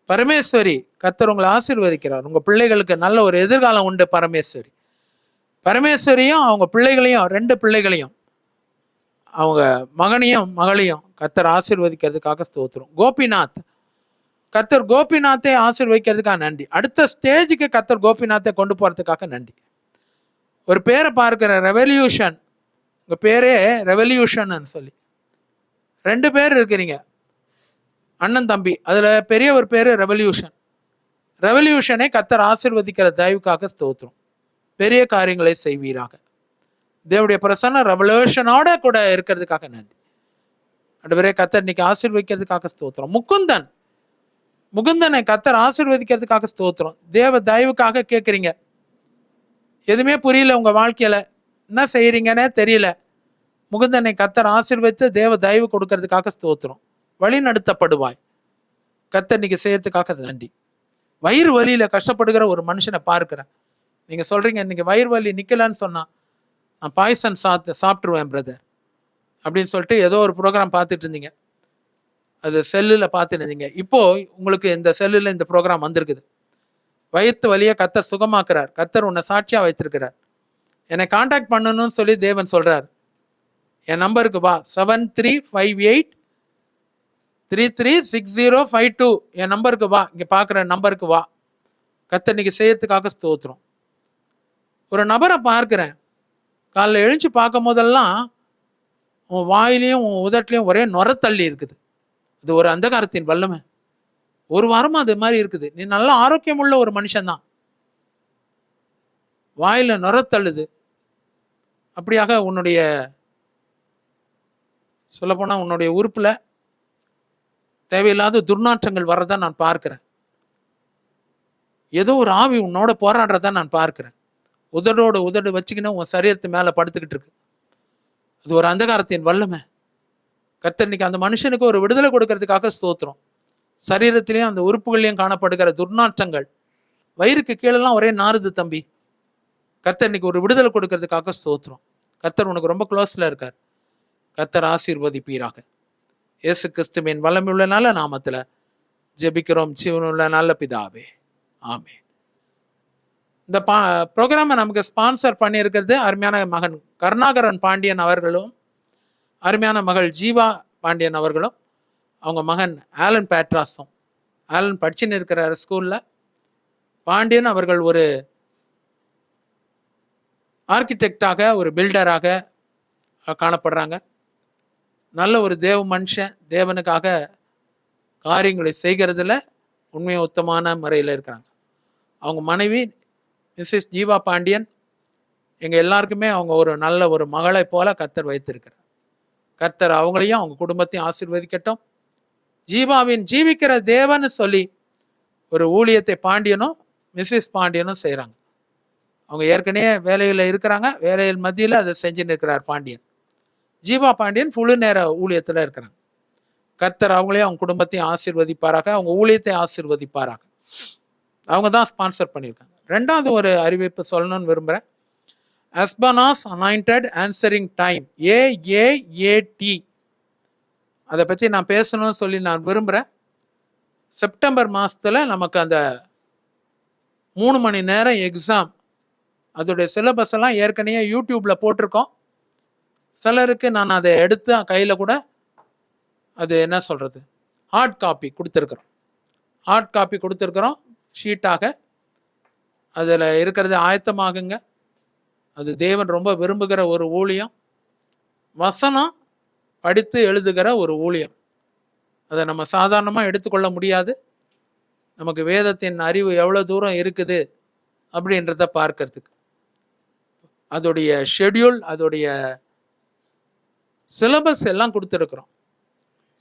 பரமேஸ்வரி, கர்த்தர் உங்களை ஆசீர்வதிக்கிறார். உங்க பிள்ளைகளுக்கு நல்ல ஒரு எதிர்காலம் உண்டு. பரமேஸ்வரி, பரமேஸ்வரியும் அவங்க பிள்ளைகளையும், 2 பிள்ளைகளையும், அவங்க மகனையும் மகளையும் கர்த்தர் ஆசீர்வதிக்கிறதுக்காக ஸ்தோத்திரம். கோபிநாத், கர்த்தர் கோபிநாத்தை ஆசீர்வதிக்கிறதுக்காக நன்றி. அடுத்த ஸ்டேஜுக்கு கர்த்தர் கோபிநாத்தை கொண்டு போறதுக்காக நன்றி. ஒரு பேரை பார்க்கிற ரெவல்யூஷன், உங்க பேரே ரெவல்யூஷன் சொல்லி 2 பேர் இருக்கிறீங்க, அண்ணன் தம்பி. அதுல பெரிய ஒரு பேரு ரெவல்யூஷன். ரெவல்யூஷனை கர்த்தர் ஆசீர்வதிக்கிற தயவுக்காக ஸ்தோத்திரம். பெரிய காரியங்களை செய்வீராக. தேவனுடைய பிரசன்ன ரெவல்யூஷனோட கூட இருக்கிறதுக்காக நன்றி. ஆண்டவரே, கர்த்தர் இன்னைக்கு ஆசீர்வதிக்கிறதுக்காக ஸ்தோத்திரம். முகுந்தனை கர்த்தர் ஆசீர்வதிக்கிறதுக்காக ஸ்தோத்திரம். தேவ தயவுக்காக கேட்குறீங்க. எதுவுமே புரியல உங்க வாழ்க்கையில, என்ன செய்யறீங்கன்னே தெரியல. முகுந்தனை கர்த்தர் ஆசீர்வதித்து தேவ தயவு கொடுக்கறதுக்காக ஸ்தோத்திரம். வழி நடத்தப்படுவாய். கர்த்தர் இன்னைக்கு செய்யறதுக்காக நன்றி. வயிறு வலியில கஷ்டப்படுகிற ஒரு மனுஷனை பார்க்கிறேன். நீங்க சொல்றீங்க, இன்னைக்கு வயிறு வலி நிக்கலன்னு சொன்னா நான் பாய்சன் சாப்பிட்டுருவேன் பிரதர் அப்படின்னு சொல்லிட்டு ஏதோ ஒரு ப்ரோக்ராம் பார்த்துட்டு இருந்தீங்க, அது செல்லில் பார்த்துட்டு இருந்தீங்க. இப்போ உங்களுக்கு இந்த செல்லில் இந்த ப்ரோக்ராம் வந்திருக்குது. வயிற்று வலியை கர்த்தர் சுகமாக்குறார். கர்த்தர் உன்னை சாட்சியா வைத்திருக்கிறார். என்னை கான்டாக்ட் பண்ணணும்னு சொல்லி தேவன் சொல்றார். என் நம்பருக்கு வா, 7358336052. என் நம்பருக்கு வா, இங்க பார்க்குற நம்பருக்கு வா. கர்த்தர் இன்னைக்கு செய்யறதுக்காக ஸ்தோத்திரம். ஒரு நபரை பார்க்கிறேன், காலைல எழுந்து பார்க்கும் போதெல்லாம் உன் வாயிலையும் உன் உதட்டிலையும் ஒரே நுரத்தள்ளி இருக்குது. இது ஒரு அந்தகாரத்தின் வல்லமை. ஒரு வாரமா அது மாதிரி இருக்குது. நீ நல்ல ஆரோக்கியம் உள்ள ஒரு மனுஷன்தான், வாயில நுரத்தள்ளுது. அப்படியாக உன்னுடைய சொல்லப்போனா உன்னுடைய உறுப்புல தேவையில்லாத துர்நாற்றங்கள் வர்றதை நான் பார்க்கிறேன். ஏதோ ஒரு ஆவி உன்னோட போராடுறத நான் பார்க்கிறேன். உதடோடு உதடு வச்சுக்கின்னு உன் சரீரத்து மேல படுத்துக்கிட்டு இருக்கு. அது ஒரு அந்தகாரத்தின் வல்லமை. கர்த்தர் இன்னைக்கு அந்த மனுஷனுக்கு ஒரு விடுதலை கொடுக்கறதுக்காக ஸ்தோத்திரம். சரீரத்திலையும் அந்த உறுப்புகளையும் காணப்படுகிற துர்நாற்றங்கள், வயிறுக்கு கீழெல்லாம் ஒரே நாறுது தம்பி. கர்த்தர் இன்னைக்கு ஒரு விடுதலை கொடுக்கறதுக்காக ஸ்தோத்திரம். கர்த்தர் உனக்கு ரொம்ப க்ளோஸ்ல இருக்கார். கர்த்தர் ஆசீர்வதிப்பீராக. இயேசு கிறிஸ்துவின் வல்லமையுள்ள நல்ல நாமத்துல ஜெபிக்கிறோம் ஜீவனுள்ள நல்ல பிதாவே, ஆமென். இந்த ப்ரோக்ராமை நமக்கு ஸ்பான்சர் பண்ணியிருக்கிறது அருமையான மகன் கருணாகரன் பாண்டியன் அவர்களும், அருமையான மகள் ஜீவா பாண்டியன் அவர்களும், அவங்க மகன் ஆலன் பேட்ராஸும். ஆலன் படிச்சுன்னு இருக்கிற ஸ்கூலில், பாண்டியன் அவர்கள் ஒரு ஆர்கிடெக்டாக, ஒரு பில்டராக காணப்படுறாங்க. நல்ல ஒரு தேவ மனுஷன், தேவனுக்காக காரியங்களை செய்கிறதுல உண்மையை உத்தமான முறையில் இருக்கிறாங்க. அவங்க மனைவி மிஸ்ஸஸ் ஜீவா பாண்டியன், எங்கள் எல்லாருக்குமே அவங்க ஒரு நல்ல ஒரு மகளை போல கர்த்தர் வைத்திருக்கிறார். கர்த்தர் அவங்களையும் அவங்க குடும்பத்தையும் ஆசீர்வதிக்கட்டும். ஜீவாவின் ஜீவிக்கிற தேவன்னு சொல்லி ஒரு ஊழியத்தை பாண்டியனும் மிஸ்ஸஸ் பாண்டியனும் செய்கிறாங்க. அவங்க ஏற்கனவே வேலையில் இருக்கிறாங்க, வேலையில் மத்தியில் அதை செஞ்சுன்னு இருக்கிறார் பாண்டியன். ஜீவா பாண்டியன் முழு நேர ஊழியத்தில் இருக்கிறாங்க. கர்த்தர் அவங்களையும் அவங்க குடும்பத்தையும் ஆசீர்வதிப்பாராக, அவங்க ஊழியத்தையும் ஆசீர்வதிப்பாராக. அவங்க தான் ஸ்பான்சர் பண்ணியிருக்காங்க. ரெண்டாவது ஒரு அறிவிப்பு சொல்லணும்னு விரும்புகிறேன். அஸ்பனாஸ் அனாயிண்டட் ஆன்சரிங் டைம், AAAT, அதை பற்றி நான் பேசணும்னு சொல்லி நான் விரும்புகிறேன். செப்டம்பர் மாதத்தில் நமக்கு அந்த 3 மணி நேரம் எக்ஸாம், அதோடைய சிலபஸ் எல்லாம் ஏற்கனவே யூடியூப்பில் போட்டிருக்கோம். சிலருக்கு நான் அதை எடுத்து கையில் கூட அது என்ன சொல்கிறது ஹார்ட் காப்பி கொடுத்துருக்குறோம் ஷீட்டாக. அதில் இருக்கிறது ஆயத்தமாகுங்க. அது தேவன் ரொம்ப விரும்புகிற ஒரு ஊழியம். வசனம் படித்து எழுதுகிற ஒரு ஊழியம். அதை நம்ம சாதாரணமாக எடுத்துக்கொள்ள முடியாது. நமக்கு வேதத்தின் அறிவு எவ்வளோ தூரம் இருக்குது அப்படின்றத பார்க்கறதுக்கு அதோடைய ஷெட்யூல், அதோடைய சிலபஸ் எல்லாம் கொடுத்துருக்குறோம்.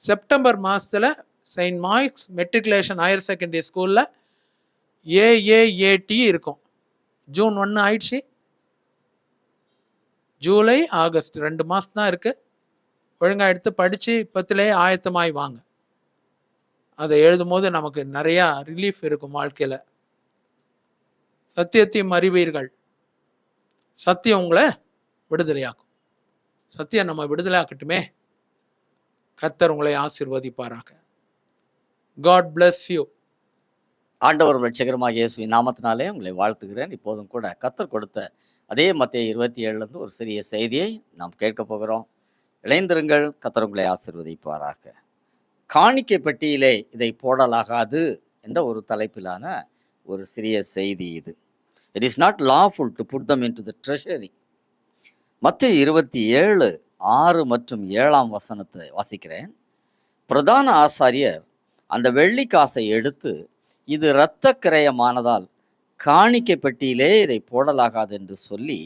செப்டம்பர் மாதத்தில் Saint Marks matriculation higher secondary ஸ்கூலில் AAAT இருக்கும். ஜூன் 1 ஆயிடுச்சு, ஜூலை ஆகஸ்ட் 2 மாதம் தான் இருக்குது. ஒழுங்காக எடுத்து படித்து இப்பத்திலே ஆயத்தமாய் வாங்க. அதை எழுதும் போது நமக்கு நிறையா ரிலீஃப் இருக்கும் வாழ்க்கையில். சத்தியத்தையும் அறிவீர்கள், சத்தியம் உங்களை விடுதலையாக்கும். சத்தியம் நம்ம விடுதலையாக்கட்டுமே. கர்த்தர் உங்களை ஆசீர்வதிப்பாராக. God bless you. ஆண்டவர் ரட்சகரமாக இயேசுவின் நாமத்தினாலே உங்களை வாழ்த்துகிறேன். இப்போதும் கூட கர்த்தர் கொடுத்த அதே மத்தேயு 27 ஒரு சிறிய செய்தியை நாம் கேட்க போகிறோம். இணைந்திருங்கள். கர்த்தர் உங்களை ஆசீர்வதிப்பாராக. காணிக்கை பெட்டியிலே இதை போடலாகாது என்ற ஒரு தலைப்பிலான ஒரு சிறிய செய்தி இது. It is not lawful to put them into the treasury. மத்தேயு 27 6 மற்றும் 7ஆம் வசனத்தை வாசிக்கிறேன். பிரதான ஆசாரியர் அந்த வெள்ளி காசை எடுத்து, இது இரத்த கிரயமானதால் காணிக்கை பெட்டியிலே இதை போடலாகாது என்று சொல்லி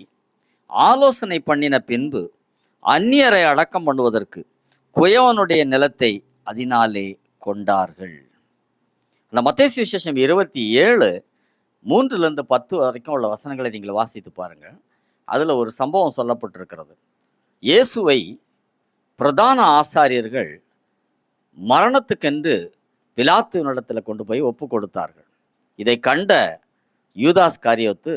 ஆலோசனை பண்ணின பின்பு அந்நியரை அடக்கம் பண்ணுவதற்கு குயவனுடைய நிலத்தை அதனாலே கொண்டார்கள். அந்த மத்தேயு சுவிசேஷம் 27 3 10 வரைக்கும் உள்ள வசனங்களை நீங்கள் வாசித்து பாருங்கள். அதில் ஒரு சம்பவம் சொல்லப்பட்டிருக்கிறது. இயேசுவை பிரதான ஆசாரியர்கள் மரணத்துக்கென்று பிலாத்துவினிடத்தில் கொண்டு போய் ஒப்பு கொடுத்தார்கள். இதை கண்ட யூதாஸ் காரியோத்து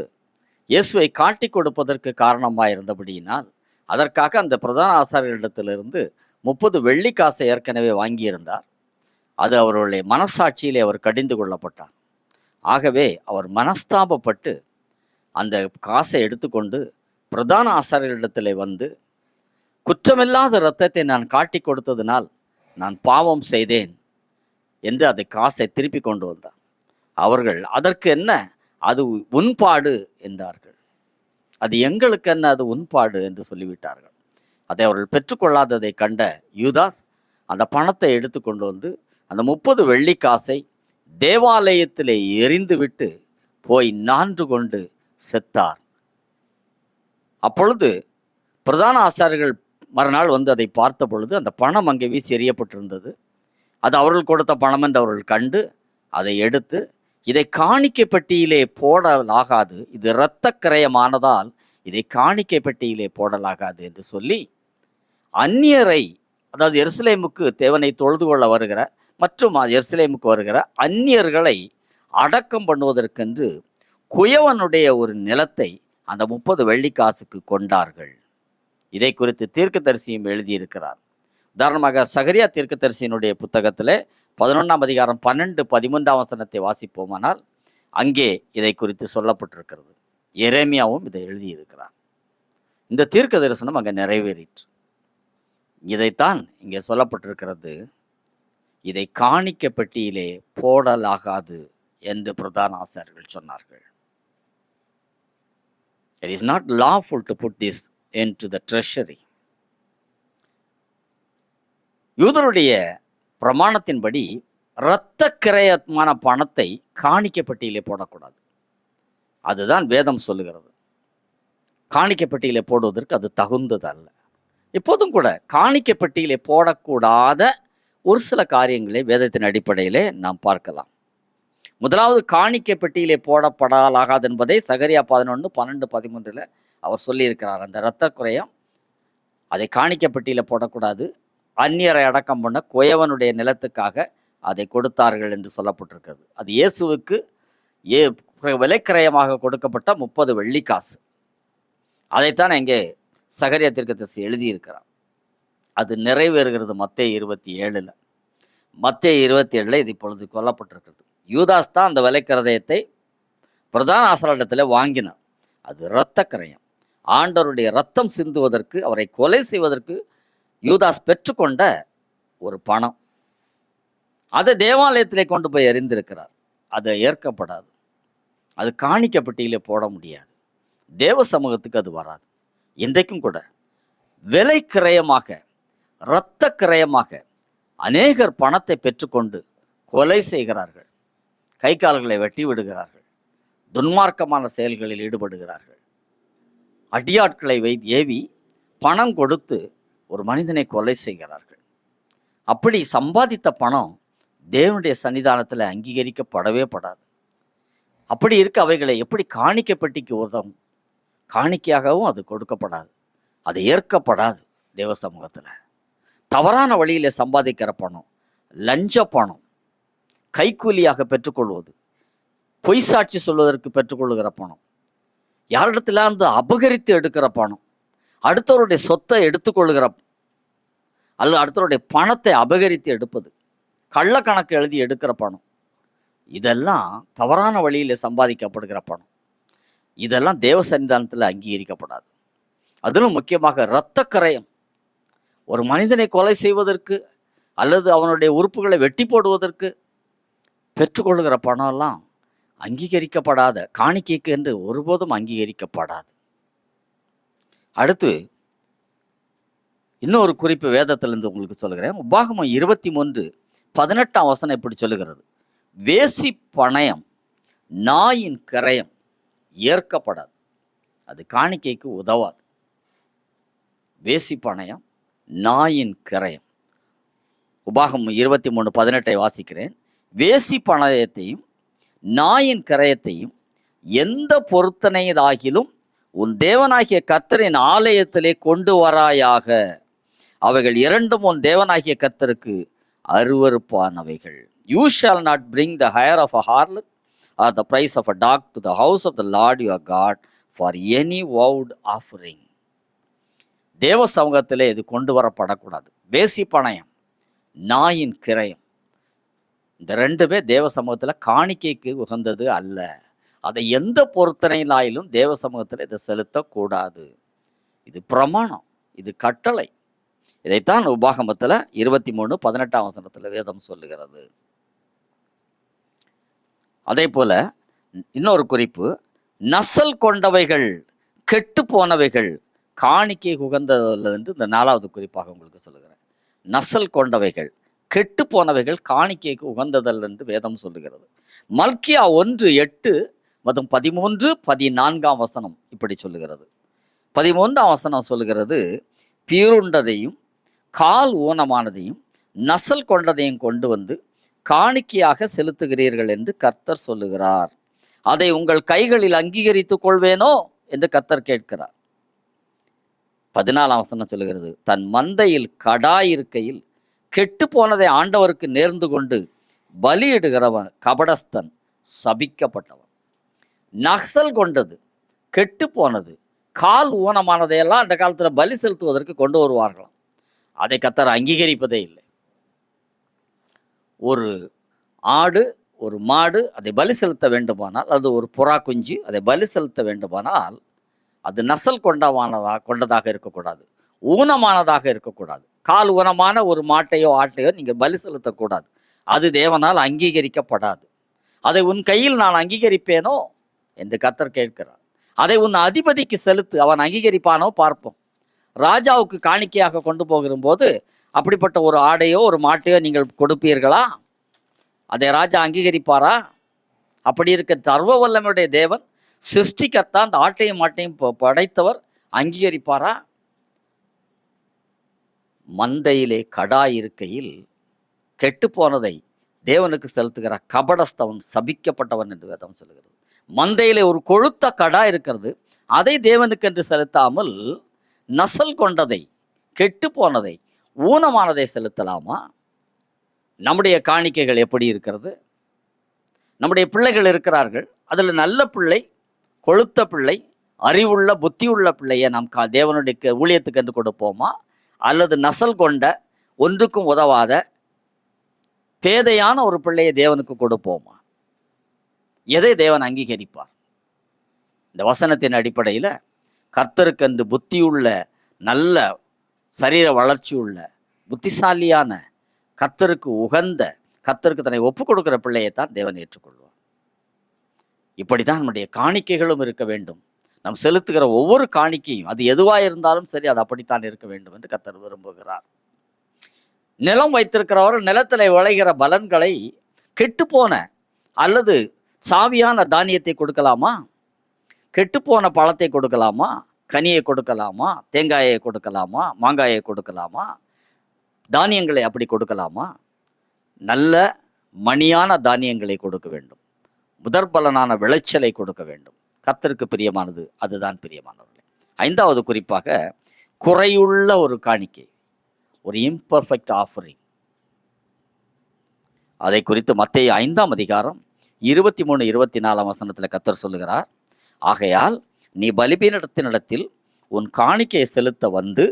இயேசுவை காட்டி கொடுப்பதற்கு காரணமாக இருந்தபடியினால் அதற்காக அந்த பிரதான ஆசாரியர்களிடத்திலிருந்து 30 வெள்ளி காசை ஏற்கனவே வாங்கியிருந்தார். அது அவருடைய மனசாட்சியிலே அவர் கடிந்து கொள்ளப்பட்டார். ஆகவே அவர் மனஸ்தாபப்பட்டு அந்த காசை எடுத்துக்கொண்டு பிரதான ஆசாரியர்களிடத்தில் வந்து, குற்றமில்லாத இரத்தத்தை நான் காட்டி கொடுத்ததினால் நான் பாவம் செய்தேன் என்று அதை காசை திருப்பி கொண்டு வந்தார். அவர்கள் அதற்கு என்ன, அது உன்பாடு என்றார்கள். அது எங்களுக்கு என்ன, அது உன்பாடு என்று சொல்லிவிட்டார்கள். அதை அவர்கள் பெற்றுக்கொள்ளாததை கண்ட யூதாஸ் அந்த பணத்தை எடுத்து கொண்டு வந்து அந்த 30 வெள்ளி காசை தேவாலயத்திலே எறிந்துவிட்டு போய் நான்று கொண்டு செத்தார். அப்பொழுது பிரதான ஆசாரியர்கள் மறுநாள் வந்து அதை பார்த்த பொழுது அந்த பணம் அங்கே வீசி எறியப்பட்டிருந்தது. அது அவர்கள் கொடுத்த பணம் என்று அவர்கள் கண்டு அதை எடுத்து, இதை காணிக்கை பெட்டியிலே போடலாகாது, இது இரத்த கிரயமானதால் இதை காணிக்கை பெட்டியிலே போடலாகாது என்று சொல்லி அந்நியரை, அதாவது எருசலேமுக்கு தேவனை தொழுது கொள்ள வருகிற மற்றும் எருசலேமுக்கு வருகிற அந்நியர்களை அடக்கம் பண்ணுவதற்கென்று குயவனுடைய ஒரு நிலத்தை அந்த 30 வெள்ளி காசுக்கு கொண்டார்கள். இதை குறித்து தீர்க்கதரிசியும் எழுதியிருக்கிறார். உதாரணமாக சகரியா தீர்க்கதரிசியினுடைய புத்தகத்தில் 11ஆம் அதிகாரம் 12, 13ஆம் வசனத்தை வாசிப்போமானால் அங்கே இதை குறித்து சொல்லப்பட்டிருக்கிறது. எரேமியாவும் இதை எழுதியிருக்கிறார். இந்த தீர்க்க தரிசனம் அங்கே நிறைவேறிற்று. இதைத்தான் இங்கே சொல்லப்பட்டிருக்கிறது, இதை காணிக்கை பெட்டியிலே போடலாகாது என்று பிரதான ஆசாரியர்கள் சொன்னார்கள். It is not lawful to put this into the treasury. யூதருடைய பிரமாணத்தின்படி இரத்த கிரயமான பணத்தை காணிக்கை பெட்டியிலே போடக்கூடாது. அதுதான் வேதம் சொல்லுகிறது. காணிக்கை பெட்டியிலே போடுவதற்கு அது தகுந்தது அல்ல. இப்போதும் கூட காணிக்கை பெட்டியிலே போடக்கூடாத ஒரு சில காரியங்களை வேதத்தின் அடிப்படையிலே நாம் பார்க்கலாம். முதலாவது காணிக்கை பெட்டியிலே போடப்படாலாகாது என்பதை சகரியா 11, 12, 13 அவர் சொல்லியிருக்கிறார். அந்த இரத்த குறையம் அதை காணிக்கை பெட்டியில் போடக்கூடாது. அந்நியரை அடக்கம் பண்ண குயவனுடைய நிலத்துக்காக அதை கொடுத்தார்கள் என்று சொல்லப்பட்டிருக்கிறது. அது இயேசுவுக்கு விலைக்கிரயமாக கொடுக்கப்பட்ட 30 வெள்ளிக்காசு. அதைத்தான் இங்கே சகரியா தீர்க்கதரிசி எழுதியிருக்கிறார். அது நிறைவேறுகிறது மத்தேயு 27. மத்தேயு 27 இது இப்பொழுது கொல்லப்பட்டிருக்கிறது. யூதாஸ் தான் அந்த விலைக்கிரயத்தை பிரதான ஆசாரியரிடத்தில் வாங்கினார். அது இரத்த கிரயம். ஆண்டவருடைய இரத்தம் சிந்துவதற்கு, அவரை கொலை செய்வதற்கு யூதாஸ் பெற்றுக்கொண்ட ஒரு பணம். அதை தேவாலயத்திலே கொண்டு போய் எறிந்திருக்கிறார். அது ஏற்கப்படாது. அது காணிக்கை பெட்டியிலே போட முடியாது. தேவ சமூகத்துக்கு அது வராது. இன்றைக்கும் கூட விலை கிரயமாக, இரத்த கிரயமாக அநேகர் பணத்தை பெற்றுக்கொண்டு கொலை செய்கிறார்கள், கை கால்களை வெட்டி விடுகிறார்கள், துன்மார்க்கமான செயல்களில் ஈடுபடுகிறார்கள். அடியாட்களை ஏவி பணம் கொடுத்து ஒரு மனிதனை கொலை செய்கிறார்கள். அப்படி சம்பாதித்த பணம் தேவனுடைய சன்னிதானத்தில் அங்கீகரிக்கப்படவே படாது. அப்படி இருக்க அவைகளை எப்படி காணிக்கை பெட்டிக்கு உதவும்? காணிக்கையாகவும் அது கொடுக்கப்படாது, அது ஏற்கப்படாது. தேவ சமூகத்தில் தவறான வழியில் சம்பாதிக்கிற பணம், லஞ்ச பணம், கைக்கூலியாக பெற்றுக்கொள்வது, பொய் சாட்சி சொல்வதற்கு பெற்றுக்கொள்ளுகிற பணம், யாரிடத்துல அந்த அபகரித்து எடுக்கிற பணம், அடுத்தவருடைய சொத்தை எடுத்துக்கொள்ளுகிற அல்லது அடுத்தவருடைய பணத்தை அபகரித்து எடுப்பது, கள்ள கணக்கு எழுதி எடுக்கிற பணம், இதெல்லாம் தவறான வழியில் சம்பாதிக்கப்படுகிற பணம். இதெல்லாம் தேவ சன்னிதானத்தில் அங்கீகரிக்கப்படாது. அதிலும் முக்கியமாக இரத்த கரையம். ஒரு மனிதனை கொலை செய்வதற்கு அல்லது அவனுடைய உறுப்புகளை வெட்டி போடுவதற்கு பெற்றுக்கொள்ளுகிற பணம்லாம் அங்கீகரிக்கப்படாத, காணிக்கைக்கு என்று ஒருபோதும் அங்கீகரிக்கப்படாது. அடுத்து இன்னொரு குறிப்பு வேதத்திலிருந்து உங்களுக்கு சொல்லுகிறேன். உபாகமம் 23:18 இப்படி சொல்லுகிறது: வேசி பணயம், நாயின் கரையம் ஏற்கப்படாது, அது காணிக்கைக்கு உதவாது. வேசி பணயம், நாயின் கரையம். உபாகமம் 23:18 வாசிக்கிறேன். வேசி பணயத்தையும் நாயின் கரையத்தையும் எந்த பொருத்தனையிலாகிலும் உன் தேவனாகிய கர்த்தரின் ஆலயத்திலே கொண்டு வராயாக. அவைகள் இரண்டும் உன் தேவனாகிய கர்த்தருக்கு அருவருப்பானவைகள். You shall not bring the hair of a harlot or the price of a dog to the house of the Lord your God for any vowed offering. தேவ சமூகத்திலே இது கொண்டு வரப்படக்கூடாது. வேசி பணயம், நாயின் கிரயம், இந்த ரெண்டுமே தேவ சமூகத்தில் காணிக்கைக்கு உகந்தது அல்ல. அதை எந்த பொருத்தனையிலாயிலும் தேவ சமூகத்தில் இதை செலுத்தக்கூடாது. இது பிரமாணம், இது கட்டளை. இதைத்தான் உபாகமத்தில் 23:18 வேதம் சொல்லுகிறது. அதே போல இன்னொரு குறிப்பு, நசல் கொண்டவைகள், கெட்டு போனவைகள் காணிக்கை உகந்ததில்லை என்று இந்த 4வது குறிப்பாக உங்களுக்கு சொல்லுகிறேன். நசல் கொண்டவைகள், கெட்டு போனவைகள் காணிக்கைக்கு உகந்ததல்ல என்று வேதம் சொல்லுகிறது. மல்கியா 1:8 மற்றும் 13, 14 இப்படி சொல்லுகிறது. 13 சொல்லுகிறது: பீருண்டதையும் கால் ஊனமானதையும் நசல் கொண்டதையும் கொண்டு வந்து காணிக்கையாக செலுத்துகிறீர்கள் என்று கர்த்தர் சொல்லுகிறார். அதை உங்கள் கைகளில் அங்கீகரித்துக் கொள்வேனோ என்று கர்த்தர் கேட்கிறார். 14 சொல்லுகிறது: தன் மந்தையில் கடாய் இருக்கையில் கெட்டு போனதை ஆண்டவருக்கு நேர்ந்து கொண்டு பலியிடுகிறவன் கபடஸ்தன், சபிக்கப்பட்டவன். நக்சல் கொண்டது, கெட்டு போனது, கால் ஊனமானதையெல்லாம் அந்த காலத்தில் பலி செலுத்துவதற்கு கொண்டு வருவார்களாம். அதை கர்த்தர் அங்கீகரிப்பதே இல்லை. ஒரு ஆடு, ஒரு மாடு அதை பலி செலுத்த வேண்டுமானால், அது ஒரு புறா குஞ்சு அதை பலி செலுத்த வேண்டுமானால், அது நசல் கொண்டதாக இருக்கக்கூடாது, ஊனமானதாக இருக்கக்கூடாது. கால் ஊனமான ஒரு மாட்டையோ ஆட்டையோ நீங்கள் பலி செலுத்தக்கூடாது. அது தேவனால் அங்கீகரிக்கப்படாது. அதை உன் கையில் நான் அங்கீகரிப்பேனோ என்று கர்த்தர் கேட்கிறார். அதை உன் அதிபதிக்கு செலுத்து, அவன் அங்கீகரிப்பானோ பார்ப்போம். ராஜாவுக்கு காணிக்கையாக கொண்டு போகிற போது அப்படிப்பட்ட ஒரு ஆடையோ ஒரு மாட்டையோ நீங்கள் கொடுப்பீர்களா? அதை ராஜா அங்கீகரிப்பாரா? அப்படி இருக்க சர்வ வல்லமையுடைய தேவன், சிருஷ்டிகர்த்தா, அந்த ஆட்டையும் மாட்டையும் படைத்தவர் அங்கீகரிப்பாரா? மந்தையிலே கடாய் இருக்கையில் கெட்டு போனதை தேவனுக்கு செலுத்துகிற கபடஸ்தவன் சபிக்கப்பட்டவன் என்று வேதம் சொல்லுகிறது. மந்தையிலே ஒரு கொழுத்த கடா இருக்கிறது, அதை தேவனுக்கு என்று செலுத்தாமல் நசல் கொண்டதை, கெட்டு போனதை, ஊனமானதை செலுத்தலாமா? நம்முடைய காணிக்கைகள் எப்படி இருக்கிறது? நம்முடைய பிள்ளைகள் இருக்கிறார்கள், அதில் நல்ல பிள்ளை, கொழுத்த பிள்ளை, அறிவுள்ள புத்தியுள்ள பிள்ளையை நாம் தேவனுடைய ஊழியத்துக்கு என்று கொடுப்போமா? அல்லது நசல் கொண்ட ஒன்றுக்கும் உதவாத பேதையான ஒரு பிள்ளையை தேவனுக்கு கொடுப்போமா? எதை தேவன் அங்கீகரிப்பார்? இந்த வசனத்தின் அடிப்படையில் கர்த்தருக்கென்று புத்தியுள்ள, நல்ல சரீர வளர்ச்சி உள்ள, புத்திசாலியான, கர்த்தருக்கு உகந்த, கர்த்தருக்கு தன்னை ஒப்பு கொடுக்கிற பிள்ளையைத்தான் தேவன் ஏற்றுக்கொள்வார். இப்படித்தான் நம்முடைய காணிக்கைகளும் இருக்க வேண்டும். நாம் செலுத்துகிற ஒவ்வொரு காணிக்கையும் அது எதுவாக இருந்தாலும் சரி, அது அப்படித்தான் இருக்க வேண்டும் என்று கர்த்தர் விரும்புகிறார். நிலம் வைத்திருக்கிறவர்கள் நிலத்தில் விளைகிற பலன்களை கெட்டுப்போன அல்லது சாவியான தானியத்தை கொடுக்கலாமா? கெட்டுப்போன பழத்தை கொடுக்கலாமா? கனியை கொடுக்கலாமா? தேங்காயை கொடுக்கலாமா? மாங்காயை கொடுக்கலாமா? தானியங்களை அப்படி கொடுக்கலாமா? நல்ல மணியான தானியங்களை கொடுக்க வேண்டும். முதற் பலனான விளைச்சலை கொடுக்க வேண்டும். கர்த்தருக்கு பிரியமானது அதுதான் பிரியமானவர்களே. 5வது குறிப்பாக குறையுள்ள ஒரு காணிக்கை, ஒரு இம்பர்ஃபெக்ட் ஆஃபரிங். அதை குறித்து மத்தேயு 5ஆம் அதிகாரம் 23, 24 வசனத்தில் கர்த்தர் சொல்லுகிறார், ஆகையால் நீ பலிபீடத்தினிடத்தில் உன் காணிக்கையை செலுத்த வந்து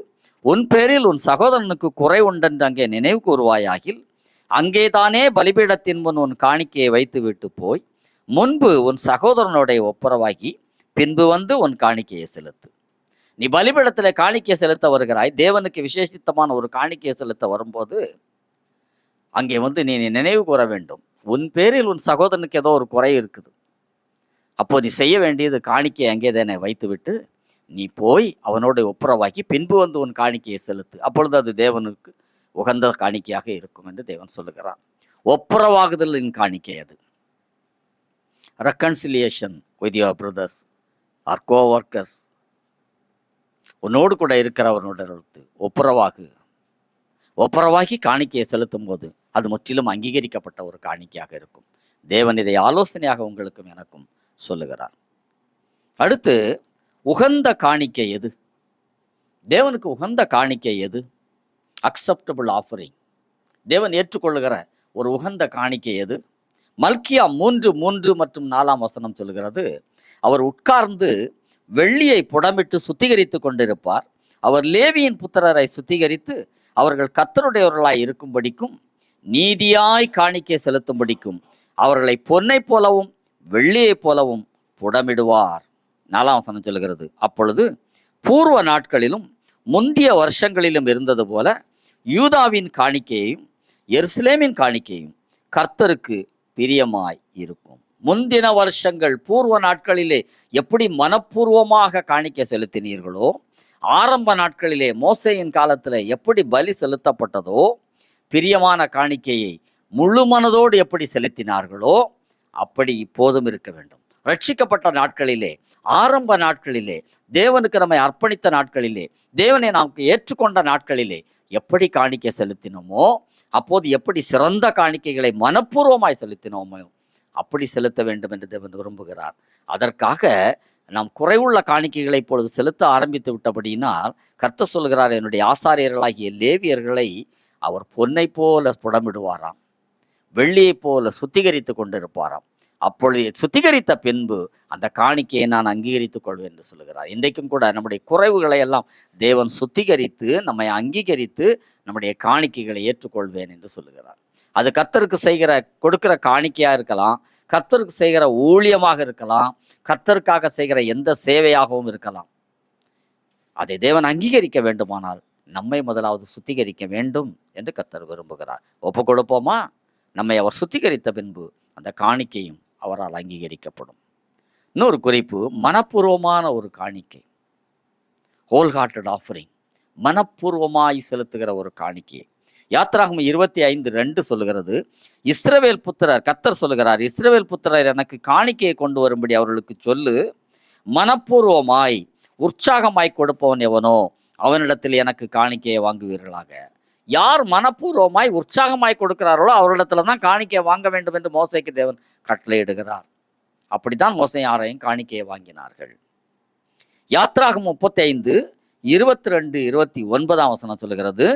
உன் பேரில் உன் சகோதரனுக்கு குறை உண்டென்று அங்கே நினைவு கூறுவாயாகில் அங்கே தானே பலிபீடத்தின் முன் உன் காணிக்கையை வைத்து விட்டு போய் முன்பு உன் சகோதரனுடைய ஒப்புரவாகி பின்பு வந்து உன் காணிக்கையை செலுத்து. நீ பலிபீடத்தில் காணிக்கையை செலுத்த வருகிறாய், தேவனுக்கு விசேஷித்தமான ஒரு காணிக்கையை செலுத்த வரும்போது அங்கே வந்து நீ நினைவு கூற வேண்டும், உன் பேரில் உன் சகோதரனுக்கு ஏதோ ஒரு குறை இருக்குது. அப்போ நீ செய்ய வேண்டியது காணிக்கையை அங்கே தானே வைத்து விட்டு நீ போய் அவனோட ஒப்புரவாக்கி பின்பு வந்து உன் காணிக்கையை செலுத்து. அப்பொழுது அது தேவனுக்கு உகந்த காணிக்கையாக இருக்கும் என்று தேவன் சொல்லுகிறார். ஒப்புரவாகுதலின் காணிக்கை அது. Reconciliation with your brothers or coworkers. உன்னோடு கூட இருக்கிறவனோட ஒப்புரவாகி காணிக்கையை செலுத்தும் போது அது முற்றிலும் அங்கீகரிக்கப்பட்ட ஒரு காணிக்கையாக இருக்கும். தேவன் இதை ஆலோசனையாக உங்களுக்கும் எனக்கும் சொல்லுகிறார். அடுத்து, உகந்த காணிக்கை எது? தேவனுக்கு உகந்த காணிக்கை எது? Acceptable offering. தேவன் ஏற்றுக்கொள்ளுகிற ஒரு உகந்த காணிக்கை எது? மல்கியா 3 மற்றும் 4 வசனம் சொல்லுகிறது, அவர் உட்கார்ந்து வெள்ளியை புடமிட்டு சுத்திகரித்து கொண்டிருப்பார். அவர் லேவியின் புத்திரரை சுத்திகரித்து அவர்கள் கர்த்தருடையவர்களாய் இருக்கும்படிக்கும் நீதியாய் காணிக்கை செலுத்தும்படிக்கும் அவர்களை பொன்னை போலவும் வெள்ளியைப் போலவும் புடமிடுவார். 4 வசனம் சொல்லுகிறது, அப்பொழுது பூர்வ நாட்களிலும் முந்திய வருஷங்களிலும் இருந்தது போல யூதாவின் காணிக்கையையும் எருசலேமின் காணிக்கையும் கர்த்தருக்கு பிரியமாய் இருக்கும். முந்தின வருஷங்கள், பூர்வ நாட்களிலே எப்படி மனப்பூர்வமாக காணிக்கை செலுத்தினீர்களோ, ஆரம்ப நாட்களிலே மோசேயின் காலத்தில் எப்படி பலி செலுத்தப்பட்டதோ, பிரியமான காணிக்கையை முழு மனதோடு எப்படி செலுத்தினார்களோ அப்படி இப்போதும் இருக்க வேண்டும். ரட்சிக்கப்பட்ட நாட்களிலே, ஆரம்ப நாட்களிலே, தேவனுக்கு நம்மை அர்ப்பணித்த நாட்களிலே, தேவனை நமக்கு ஏற்றுக்கொண்ட நாட்களிலே எப்படி காணிக்கை செலுத்தினோமோ, அப்போது எப்படி சிறந்த காணிக்கைகளை மனப்பூர்வமாய் செலுத்தினோமோ அப்படி செலுத்த வேண்டும் என்று தேவன் விரும்புகிறார். அதற்காக நாம் குறைவுள்ள காணிக்கைகளை இப்பொழுது செலுத்த ஆரம்பித்து விட்டபடியினால் கர்த்தர் சொல்கிறார், என்னுடைய ஆசாரியர்களாகிய லேவியர்களை அவர் பொன்னை போல புடமிடுவாராம், வெள்ளியை போல சுத்திகரித்து கொண்டிருப்பாராம். அப்பொழுது சுத்திகரித்த பின்பு அந்த காணிக்கையை நான் அங்கீகரித்துக் கொள்வேன் என்று சொல்லுகிறார். இன்றைக்கும் கூட நம்முடைய குறைவுகளை எல்லாம் தேவன் சுத்திகரித்து நம்மை அங்கீகரித்து நம்முடைய காணிக்கைகளை ஏற்றுக்கொள்வேன் என்று சொல்லுகிறார். அது கர்த்தருக்கு கொடுக்கிற காணிக்கையாக இருக்கலாம், கர்த்தருக்கு செய்கிற ஊழியமாக இருக்கலாம், கர்த்தருக்காக செய்கிற எந்த சேவையாகவும் இருக்கலாம். அதை தேவன் அங்கீகரிக்க வேண்டுமானால் நம்மை முதலாவது சுத்திகரிக்க வேண்டும் என்று கர்த்தர் விரும்புகிறார். ஒப்பு கொடுப்போமா? நம்மை அவர் சுத்திகரித்த பின்பு அந்த காணிக்கையும் அவரால் அங்கீகரிக்கப்படும். இன்னொரு குறிப்பு, மனப்பூர்வமான ஒரு காணிக்கை, ஹோல் ஹார்ட்டட் ஆஃபரிங். மனப்பூர்வமாய் செலுத்துகிற ஒரு காணிக்கை. யாத்திராகமம் 25:2 சொல்லுகிறது, இஸ்ரவேல் புத்திரர், கர்த்தர் சொல்லுகிறார், இஸ்ரவேல் புத்திரர் எனக்கு காணிக்கையை கொண்டு வரும்படி அவர்களுக்கு சொல்லு, மனப்பூர்வமாய் உற்சாகமாய் கொடுப்பவன் எவனோ அவனிடத்தில் எனக்கு காணிக்கையை வாங்குவீர்களாக. யார் மனப்பூர்வமாய் உற்சாகமாய் கொடுக்கிறார்களோ அவரிடத்துல தான் காணிக்கையை வாங்க வேண்டும் என்று மோசேக்கு தேவன் கட்டளையிடுகிறார். அப்படித்தான் மோசே யாரையும் காணிக்கையை வாங்கினார்கள். யாத்ராகம் 35:22-29 சொல்லுகிறது,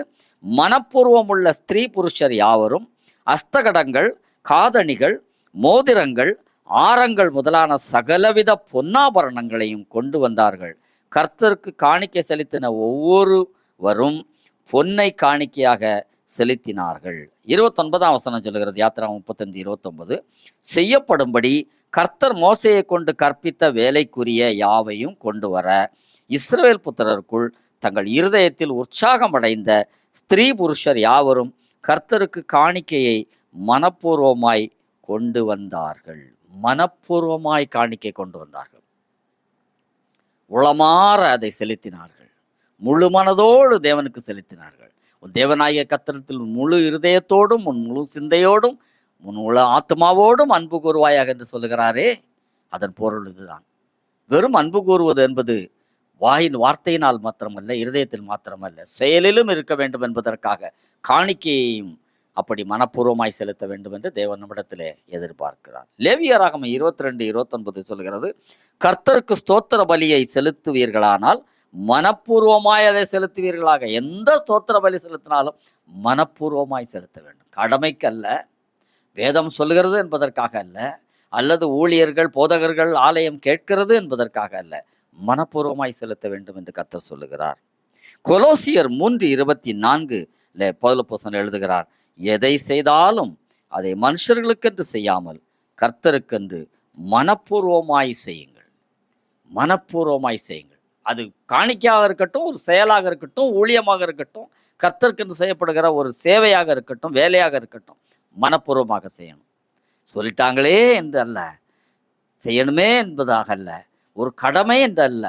மனப்பூர்வம் உள்ள ஸ்திரீ புருஷர் யாவரும் அஸ்தகடங்கள், காதணிகள், மோதிரங்கள், ஆரங்கள் முதலான சகலவித பொன்னாபரணங்களையும் கொண்டு வந்தார்கள். கர்த்தருக்கு காணிக்கை செலுத்தின ஒவ்வொருவரும் பொன்னை காணிக்கையாக செலுத்தினார்கள். 29 சொல்லுகிறது, யாத்ரா 35:29, செய்யப்படும்படி கர்த்தர் மோசேயை கொண்டு கற்பித்த வேலைக்குரிய யாவையும் கொண்டு வர இஸ்ரவேல் புத்திரருக்குள் தங்கள் இருதயத்தில் உற்சாகமடைந்த ஸ்திரீ புருஷர் யாவரும் கர்த்தருக்கு காணிக்கையை மனப்பூர்வமாய் கொண்டு வந்தார்கள். மனப்பூர்வமாய் காணிக்கை கொண்டு வந்தார்கள். உளமாற அதை செலுத்தினார்கள். முழு மனதோடு தேவனுக்கு செலுத்தினார்கள். உன் தேவனாகிய கர்த்தரிடத்தில் முழு இருதயத்தோடும் உன் முழு சிந்தையோடும் உன் உள்ள ஆத்மாவோடும் அன்பு கூறுவாயாக என்று சொல்லுகிறாரே, அதன் பொருள் இதுதான். வெறும் அன்பு கூறுவது என்பது வாயின் வார்த்தையினால் மாத்திரமல்ல, இருதயத்தில் மாத்திரமல்ல, செயலிலும் இருக்க வேண்டும் என்பதற்காக காணிக்கையையும் அப்படி மனப்பூர்வமாய் செலுத்த வேண்டும் என்று தேவன் நம்மிடத்திலே எதிர்பார்க்கிறார். லேவியராகமம் 22:29 சொல்கிறது, கர்த்தருக்கு ஸ்தோத்திர பலியை செலுத்துவீர்களானால் மனப்பூர்வமாய் அதை செலுத்துவீர்களாக. எந்த ஸ்தோத்திர பலி செலுத்தினாலும் மனப்பூர்வமாய் செலுத்த வேண்டும். கடமைக்கல்ல, வேதம் சொல்லுகிறது என்பதற்காக அல்ல, அல்லது ஊழியர்கள் போதகர்கள் ஆலயம் கேட்கிறது என்பதற்காக அல்ல, மனப்பூர்வமாய் செலுத்த வேண்டும் என்று கர்த்தர் சொல்லுகிறார். கொலோசியர் 3:24 பவுல் எழுதுகிறார், எதை செய்தாலும் அதை மனுஷர்களுக்கென்று செய்யாமல் கர்த்தருக்கென்று மனப்பூர்வமாய் செய்யுங்கள். மனப்பூர்வமாய் செய்யுங்கள். அது காணிக்கையாக இருக்கட்டும், ஒரு செயலாக இருக்கட்டும், ஊழியமாக இருக்கட்டும், கர்த்தருக்கென்று செய்யப்படுகிற ஒரு சேவையாக இருக்கட்டும், வேலையாக இருக்கட்டும், மனப்பூர்வமாக செய்யணும். சொல்லிட்டாங்களே என்று அல்ல, செய்யணுமே என்பதாக அல்ல, ஒரு கடமை என்று அல்ல,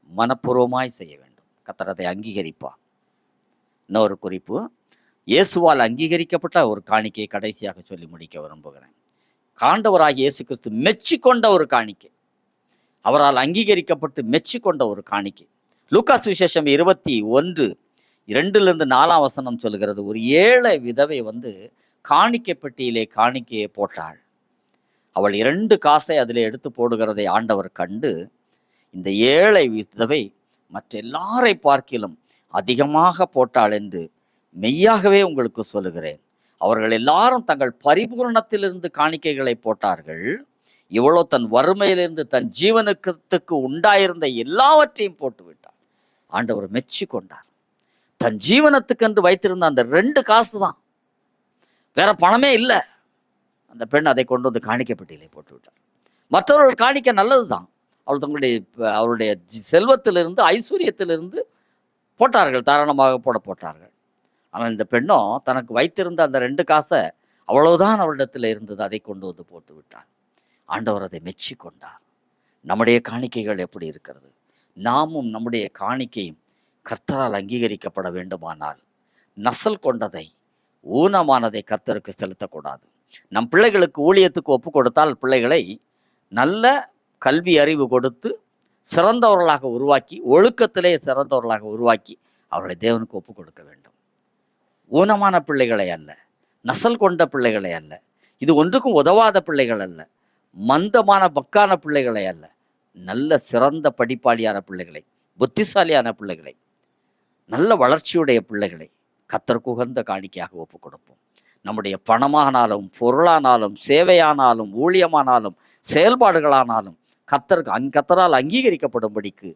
மனப்பூர்வமாய் செய்ய வேண்டும். கர்த்தர் அதை அங்கீகரிப்பார். இன்னொரு குறிப்பு, இயேசுவால் அங்கீகரிக்கப்பட்ட ஒரு காணிக்கையை கடைசியாக சொல்லி முடிக்க விரும்புகிறேன். ஆண்டவராகிய இயேசு கிறிஸ்து மெச்சிக்கொண்ட ஒரு காணிக்கை, அவரால் அங்கீகரிக்கப்பட்டு மெச்சிக்கொண்ட ஒரு காணிக்கை. லூக்கா சுவிசேஷம் 21:2-4 சொல்லுகிறது, ஒரு ஏழை விதவை காணிக்கை பெட்டியிலே காணிக்கையை போட்டாள். அவள் 2 காசை அதிலே எடுத்து போடுகிறதை ஆண்டவர் கண்டு, இந்த ஏழை விதவை மற்ற எல்லாரை பார்க்கிலும் அதிகமாக போட்டாள் என்று மெய்யாகவே உங்களுக்கு சொல்லுகிறேன், அவர்கள் எல்லாரும் தங்கள் பரிபூரணத்திலிருந்து காணிக்கைகளை போட்டார்கள், இவ்வளோ தன் வறுமையிலிருந்து தன் ஜீவனுக்கு உண்டாயிருந்த எல்லாவற்றையும் போட்டு விட்டார். ஆண்டவர் மெச்சி கொண்டார். தன் ஜீவனத்துக்கென்று வைத்திருந்த அந்த 2 காசு தான், வேற பணமே இல்லை. அந்த பெண் அதை கொண்டு காணிக்கை பெட்டியிலே போட்டு விட்டார். மற்றவர்கள் காணிக்க நல்லது தான், அவருடைய செல்வத்திலிருந்து ஐஸ்வர்யத்திலிருந்து போட்டார்கள், தாராளமாக போட்டார்கள். ஆனால் இந்த பெண்ணும் தனக்கு வைத்திருந்த அந்த 2 காசை, அவ்வளவுதான் அவரிடத்தில் இருந்தது, அதை கொண்டு போட்டு விட்டார். ஆண்டவர் அதை மெச்சி கொண்டார். நம்முடைய காணிக்கைகள் எப்படி இருக்கிறது? நாமும் நம்முடைய காணிக்கையும் கர்த்தரால் அங்கீகரிக்கப்பட வேண்டுமானால் நசல் கொண்டதை, ஊனமானதை கர்த்தருக்கு செலுத்தக்கூடாது. நம் பிள்ளைகளுக்கு ஊழியத்துக்கு ஒப்பு கொடுத்தால் பிள்ளைகளை நல்ல கல்வி அறிவு கொடுத்து சிறந்தவர்களாக உருவாக்கி, ஒழுக்கத்திலே சிறந்தவர்களாக உருவாக்கி அவர்களை தேவனுக்கு ஒப்பு கொடுக்க வேண்டும். ஊனமான பிள்ளைகளை அல்ல, நசல் கொண்ட பிள்ளைகளை அல்ல, இது ஒன்றுக்கும் உதவாத பிள்ளைகள் அல்ல, மந்தமான பக்கான பிள்ளைகளை அல்ல, நல்ல சிறந்த படிப்பாளியான பிள்ளைகளை, புத்திசாலியான பிள்ளைகளை, நல்ல வளர்ச்சியுடைய பிள்ளைகளை கர்த்தருக்கு உகந்த காணிக்கையாக ஒப்பு கொடுப்போம். நம்முடைய பணமானாலும் பொருளானாலும் சேவையானாலும் ஊழியமானாலும் செயல்பாடுகளானாலும் கர்த்தரால் அங்கீகரிக்கப்படும்படிக்கு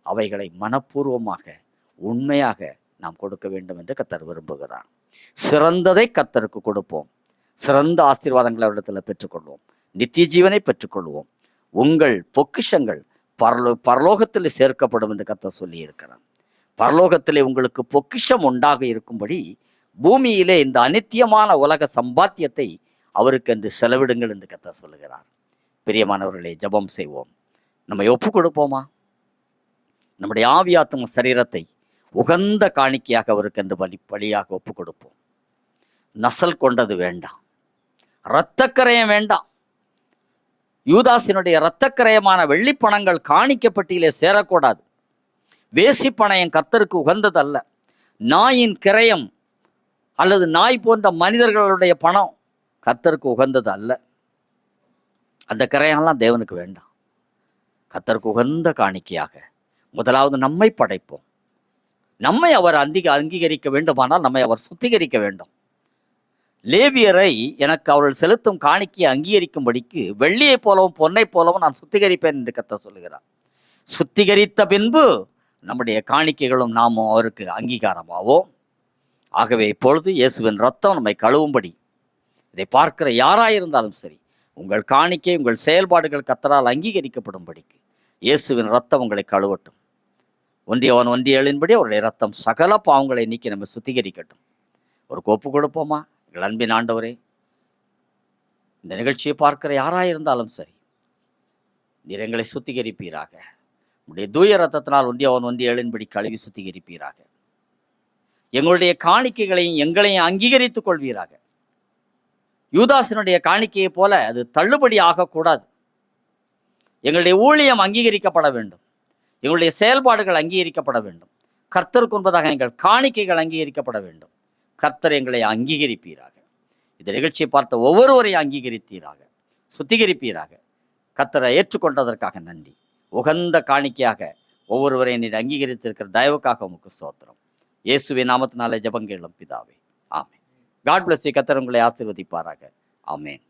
அவைகளை மனப்பூர்வமாக உண்மையாக நாம் கொடுக்க வேண்டும் என்று கர்த்தர் விரும்புகிறார். சிறந்ததை கர்த்தருக்கு கொடுப்போம், சிறந்த ஆசீர்வாதங்களை அவரிடத்தில் பெற்றுக்கொள்வோம், நித்திய ஜீவனை பெற்றுக்கொள்வோம். உங்கள் பொக்கிஷங்கள் பரலோகத்தில் சேர்க்கப்படும் என்று கர்த்தர் சொல்லி இருக்கிறார். பரலோகத்திலே உங்களுக்கு பொக்கிஷம் உண்டாக இருக்கும்படி பூமியிலே இந்த அநித்தியமான உலக சம்பாத்தியத்தை அவருக்கென்று செலவிடுங்கள் என்று கர்த்தர் சொல்லுகிறார். பிரியமானவர்களே, ஜெபம் செய்வோம். நம்மை ஒப்பு கொடுப்போமா? நம்முடைய ஆவியாத்ம சரீரத்தை உகந்த காணிக்கையாக அவருக்கென்று பலியாக ஒப்பு கொடுப்போம். நசல் கொண்டது வேண்டாம், இரத்தக்கரையம் வேண்டாம். யூதாசினுடைய இரத்தக்கரையமான வெள்ளிப்பணங்கள் காணிக்கப்பட்டியிலே சேரக்கூடாது. வேசி பணயம் கர்த்தருக்கு உகந்ததல்ல. நாயின் கிரயம் அல்லது நாய் போன்ற மனிதர்களுடைய பணம் கர்த்தருக்கு உகந்தது அல்ல. அந்த கிரயம்லாம் தேவனுக்கு வேண்டாம். கர்த்தருக்கு உகந்த காணிக்கையாக முதலாவது நம்மை படைப்போம். நம்மை அவர் அங்கீகரிக்க வேண்டுமானால் நம்மை அவர் சுத்திகரிக்க வேண்டும். லேவியரை எனக்கு அவர்கள் செலுத்தும் காணிக்கையை அங்கீகரிக்கும்படிக்கு வெள்ளியைப் போலவும் பொன்னைப் போலவும் நான் சுத்திகரிப்பேன் என்று கர்த்தர் சொல்லுகிறார். சுத்திகரித்த பின்பு நம்முடைய காணிக்கைகளும் நாமும் அவருக்கு அங்கீகாரமாவோம். ஆகவே இப்பொழுது இயேசுவின் ரத்தம் நம்மை கழுவும்படி இதை பார்க்கிற யாராயிருந்தாலும் சரி, உங்கள் காணிக்கை உங்கள் செயல்பாடுகள் கர்த்தரால் அங்கீகரிக்கப்படும்படிக்கு இயேசுவின் ரத்தம் உங்களை கழுவட்டும். 1 அவருடைய ரத்தம் சகல பாவங்களை நீக்கி நம்ம சுத்திகரிக்கட்டும். ஒரு கோப்பு கொடுப்போமா? எங்கள் அன்பின் ஆண்டவரே, இந்த நிகழ்ச்சியை பார்க்கிற யாராயிருந்தாலும் சரி, நீர் எங்களை சுத்திகரிப்பீராக. உடைய தூய ரத்தத்தினால் 1 கழுவி சுத்திகரிப்பீராக. எங்களுடைய காணிக்கைகளையும் எங்களையும் அங்கீகரித்துக் கொள்வீராக. யூதாசினுடைய காணிக்கையை போல அது தள்ளுபடி ஆகக்கூடாது. எங்களுடைய ஊழியம் அங்கீகரிக்கப்பட வேண்டும். எங்களுடைய செயல்பாடுகள் அங்கீகரிக்கப்பட வேண்டும். கர்த்தருக்கு முன்பதாக எங்கள் காணிக்கைகள் அங்கீகரிக்கப்பட வேண்டும். கர்த்தர் எங்களை அங்கீகரிப்பீராக. இந்த நிகழ்ச்சியை பார்த்த ஒவ்வொருவரையும் அங்கீகரித்தீராக, சுத்திகரிப்பீராக. கர்த்தரை ஏற்றுக்கொண்டதற்காக நன்றி. உகந்த காணிக்கையாக ஒவ்வொருவரையும் நீர் அங்கீகரித்திருக்கிற தயவுக்காக உமக்கு ஸ்தோத்திரம். இயேசுவின் நாமத்தினாலே ஜெபம் கேளும் பிதாவே, ஆமென். God bless you. கர்த்தர் உங்களை ஆசீர்வதிப்பாராக. ஆமென்.